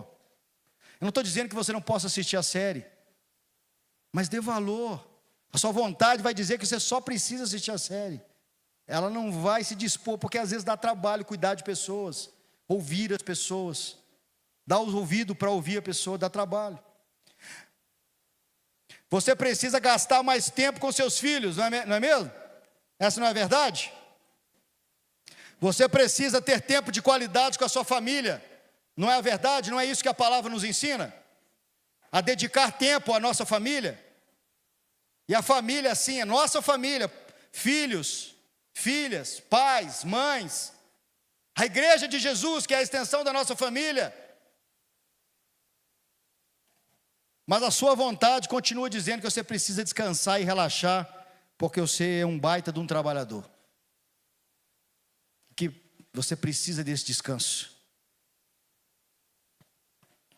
[SPEAKER 1] Eu não estou dizendo que você não possa assistir a série. Mas dê valor. A sua vontade vai dizer que você só precisa assistir a série. Ela não vai se dispor, porque às vezes dá trabalho cuidar de pessoas, ouvir as pessoas, dar os ouvidos para ouvir a pessoa, dá trabalho. Você precisa gastar mais tempo com seus filhos, não é mesmo? Essa não é a verdade? Você precisa ter tempo de qualidade com a sua família, não é a verdade? Não é isso que a palavra nos ensina? A dedicar tempo à nossa família. E a família assim, a nossa família, filhos, filhas, pais, mães, a igreja de Jesus, que é a extensão da nossa família. Mas a sua vontade continua dizendo que você precisa descansar e relaxar, porque você é um baita de um trabalhador. Que você precisa desse descanso.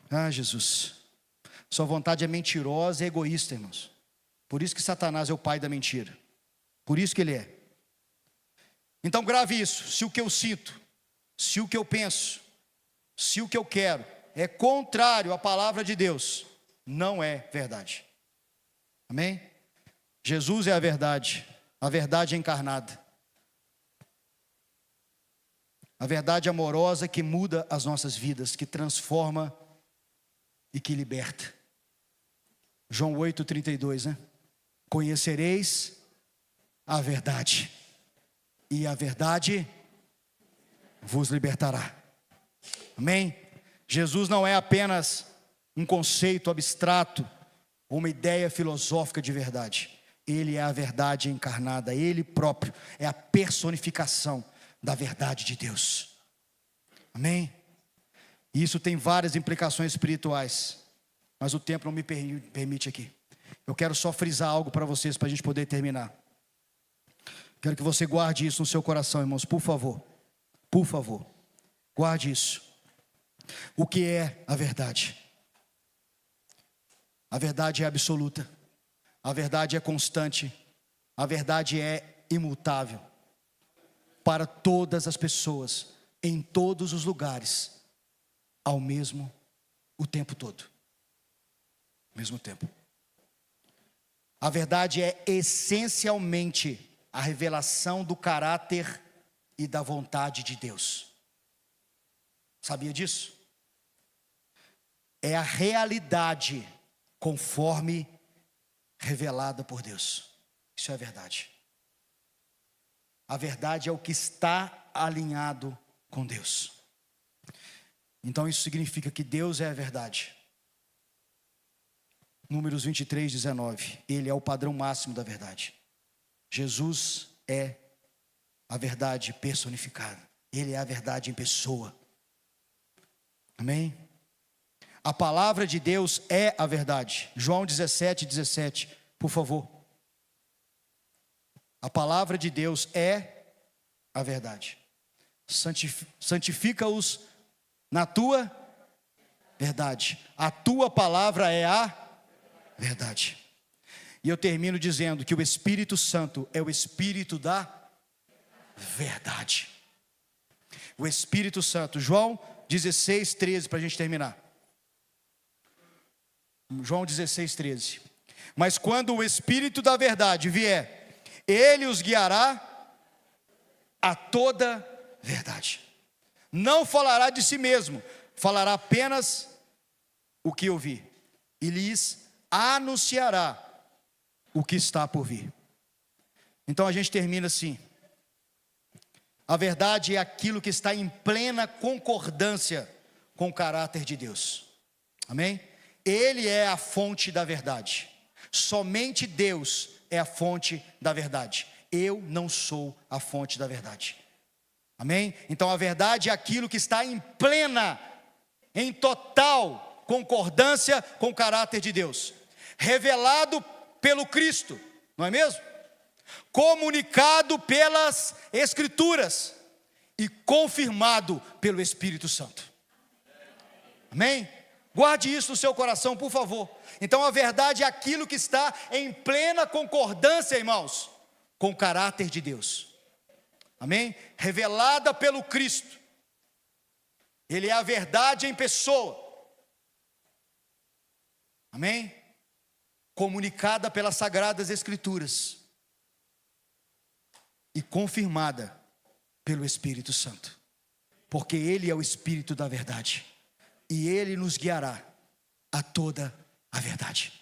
[SPEAKER 1] Ah, Jesus. Sua vontade é mentirosa e egoísta, irmãos. Por isso que Satanás é o pai da mentira. Por isso que ele é. Então grave isso. Se o que eu sinto, se o que eu penso, se o que eu quero é contrário à palavra de Deus, não é verdade. Amém? Jesus é a verdade encarnada. A verdade amorosa que muda as nossas vidas, que transforma e que liberta. João 8,32, né? Conhecereis a verdade, e a verdade vos libertará. Amém? Jesus não é apenas um conceito abstrato, ou uma ideia filosófica de verdade. Ele é a verdade encarnada, Ele próprio é a personificação da verdade de Deus. Amém? Isso tem várias implicações espirituais, mas o tempo não me permite aqui. Eu quero só frisar algo para vocês, para a gente poder terminar. Quero que você guarde isso no seu coração, irmãos, por favor. Por favor, guarde isso. O que é a verdade? A verdade é absoluta. A verdade é constante. A verdade é imutável. Para todas as pessoas, em todos os lugares, ao mesmo o tempo todo. Ao mesmo tempo. A verdade é essencialmente a revelação do caráter e da vontade de Deus. Sabia disso? É a realidade conforme revelada por Deus. Isso é verdade. A verdade é o que está alinhado com Deus. Então isso significa que Deus é a verdade. Números 23, 19. Ele é o padrão máximo da verdade. Jesus é a verdade personificada. Ele é a verdade em pessoa. Amém? A palavra de Deus é a verdade. João 17, 17, por favor. A palavra de Deus é a verdade. Santifica-os na tua verdade. A tua palavra é a verdade. E eu termino dizendo que o Espírito Santo é o Espírito da verdade. O Espírito Santo. João 16, 13, para a gente terminar. João 16, 13. Mas quando o Espírito da verdade vier, Ele os guiará a toda verdade. Não falará de si mesmo, falará apenas o que ouvir, e lhes anunciará o que está por vir. Então a gente termina assim. A verdade é aquilo que está em plena concordância com o caráter de Deus. Amém? Ele é a fonte da verdade. Somente Deus é a fonte da verdade. Eu não sou a fonte da verdade. Amém? Então a verdade é aquilo que está em plena, em total concordância com o caráter de Deus. Revelado pelo Cristo, não é mesmo? Comunicado pelas Escrituras e confirmado pelo Espírito Santo. Amém? Guarde isso no seu coração, por favor. Então a verdade é aquilo que está em plena concordância, irmãos, com o caráter de Deus. Amém? Revelada pelo Cristo. Ele é a verdade em pessoa. Amém? Comunicada pelas Sagradas Escrituras e confirmada pelo Espírito Santo. Porque Ele é o Espírito da verdade. E Ele nos guiará a toda a verdade.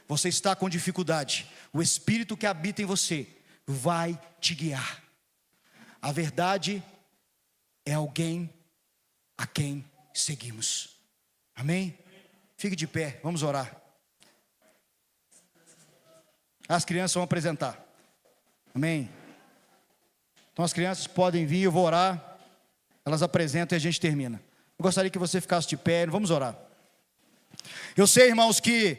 [SPEAKER 1] Você está com dificuldade, o Espírito que habita em você vai te guiar. A verdade é alguém a quem seguimos. Amém? Fique de pé, vamos orar. As crianças vão apresentar. Amém? Então as crianças podem vir, eu vou orar. Elas apresentam e a gente termina. Eu gostaria que você ficasse de pé, vamos orar. Eu sei, irmãos, que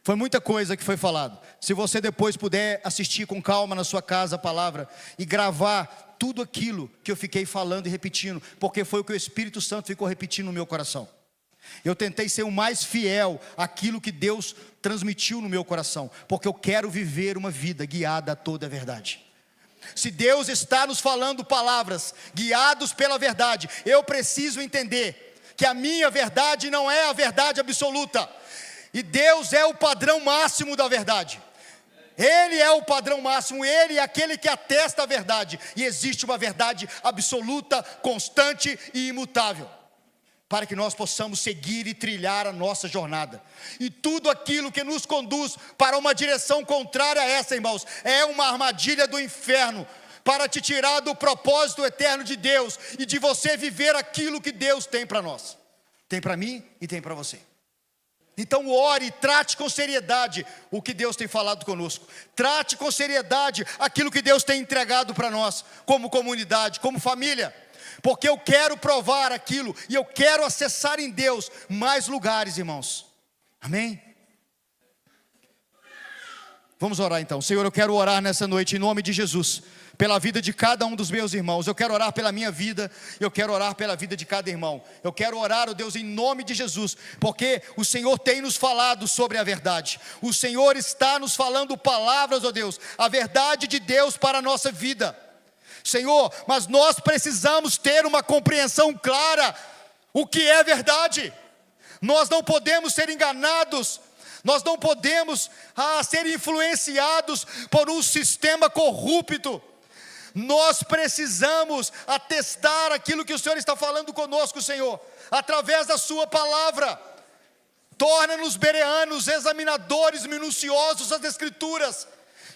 [SPEAKER 1] foi muita coisa que foi falado. Se você depois puder assistir com calma na sua casa a palavra e gravar tudo aquilo que eu fiquei falando e repetindo, porque foi o que o Espírito Santo ficou repetindo no meu coração. Eu tentei ser o mais fiel àquilo que Deus transmitiu no meu coração, porque eu quero viver uma vida guiada a toda a verdade. Se Deus está nos falando palavras guiados pela verdade, eu preciso entender que a minha verdade não é a verdade absoluta, e Deus é o padrão máximo da verdade. Ele é o padrão máximo, Ele é aquele que atesta a verdade, e existe uma verdade absoluta, constante e imutável, para que nós possamos seguir e trilhar a nossa jornada. E tudo aquilo que nos conduz para uma direção contrária a essa, irmãos, é uma armadilha do inferno, para te tirar do propósito eterno de Deus, e de você viver aquilo que Deus tem para nós. Tem para mim e tem para você. Então ore e trate com seriedade o que Deus tem falado conosco. Trate com seriedade aquilo que Deus tem entregado para nós, como comunidade, como família. Porque eu quero provar aquilo, e eu quero acessar em Deus mais lugares, irmãos. Amém? Vamos orar então. Senhor, eu quero orar nessa noite em nome de Jesus, pela vida de cada um dos meus irmãos. Eu quero orar pela minha vida, eu quero orar pela vida de cada irmão. Eu quero orar, ó Deus, em nome de Jesus, porque o Senhor tem nos falado sobre a verdade. O Senhor está nos falando palavras, ó Deus, a verdade de Deus para a nossa vida. Senhor, mas nós precisamos ter uma compreensão clara, o que é verdade. Nós não podemos ser enganados, nós não podemos ser influenciados por um sistema corrupto. Nós precisamos atestar aquilo que o Senhor está falando conosco, Senhor, através da sua palavra. Torna-nos bereanos, examinadores minuciosos das Escrituras.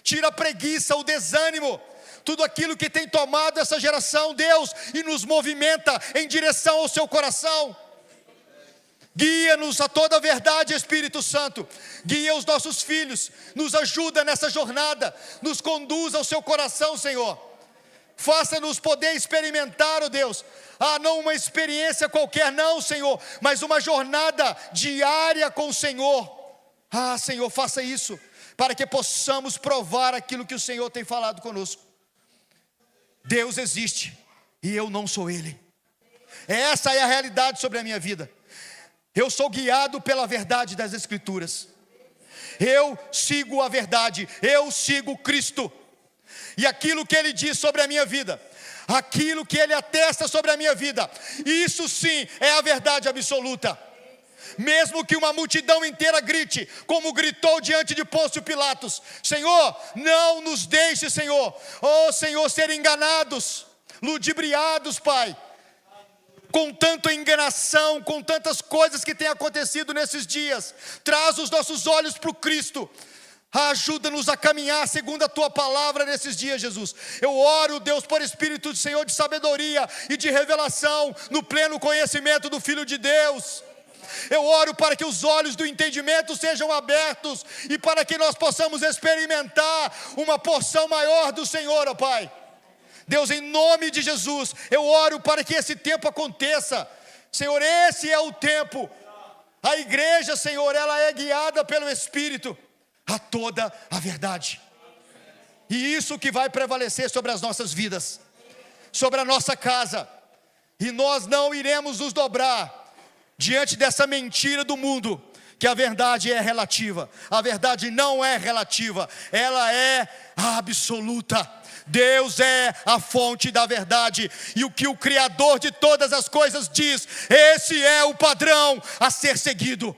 [SPEAKER 1] Tira a preguiça, o desânimo. tudo aquilo que tem tomado essa geração, Deus, e nos movimenta em direção ao seu coração. Guia-nos a toda a verdade, Espírito Santo. Guia os nossos filhos, nos ajuda nessa jornada, nos conduz ao seu coração, Senhor. Faça-nos poder experimentar, ó Deus, não uma experiência qualquer, não, Senhor, mas uma jornada diária com o Senhor. Senhor, faça isso, para que possamos provar aquilo que o Senhor tem falado conosco. Deus existe, e eu não sou Ele. Essa é a realidade sobre a minha vida. Eu sou guiado pela verdade das Escrituras. Eu sigo a verdade, eu sigo Cristo. E aquilo que Ele diz sobre a minha vida, aquilo que Ele atesta sobre a minha vida, isso sim é a verdade absoluta. Mesmo que uma multidão inteira grite, como gritou diante de Pôncio Pilatos: Senhor, não nos deixe, Senhor, Senhor, ser enganados, ludibriados, Pai, com tanta enganação, com tantas coisas que têm acontecido nesses dias. Traz os nossos olhos para o Cristo. Ajuda-nos a caminhar segundo a Tua palavra nesses dias, Jesus. Eu oro, Deus, por Espírito do Senhor de sabedoria e de revelação, no pleno conhecimento do Filho de Deus. Eu oro para que os olhos do entendimento sejam abertos e para que nós possamos experimentar uma porção maior do Senhor, ó Pai. Deus, em nome de Jesus, eu oro para que esse tempo aconteça. Senhor, esse é o tempo. A igreja, Senhor, ela é guiada pelo Espírito a toda a verdade. E isso que vai prevalecer sobre as nossas vidas, sobre a nossa casa. E nós não iremos nos dobrar diante dessa mentira do mundo, que a verdade é relativa. A verdade não é relativa, ela é absoluta. Deus é a fonte da verdade, e o que o Criador de todas as coisas diz, esse é o padrão a ser seguido.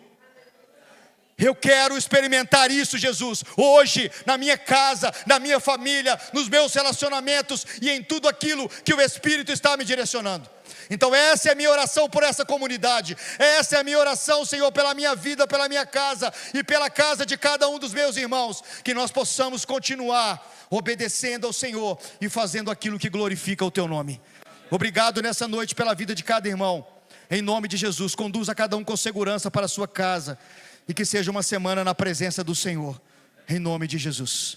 [SPEAKER 1] Eu quero experimentar isso, Jesus, hoje, na minha casa, na minha família, nos meus relacionamentos e em tudo aquilo que o Espírito está me direcionando. Então essa é a minha oração por essa comunidade, essa é a minha oração, Senhor, pela minha vida, pela minha casa e pela casa de cada um dos meus irmãos, que nós possamos continuar obedecendo ao Senhor e fazendo aquilo que glorifica o Teu nome. Obrigado nessa noite pela vida de cada irmão, em nome de Jesus. Conduza cada um com segurança para a sua casa, e que seja uma semana na presença do Senhor, em nome de Jesus.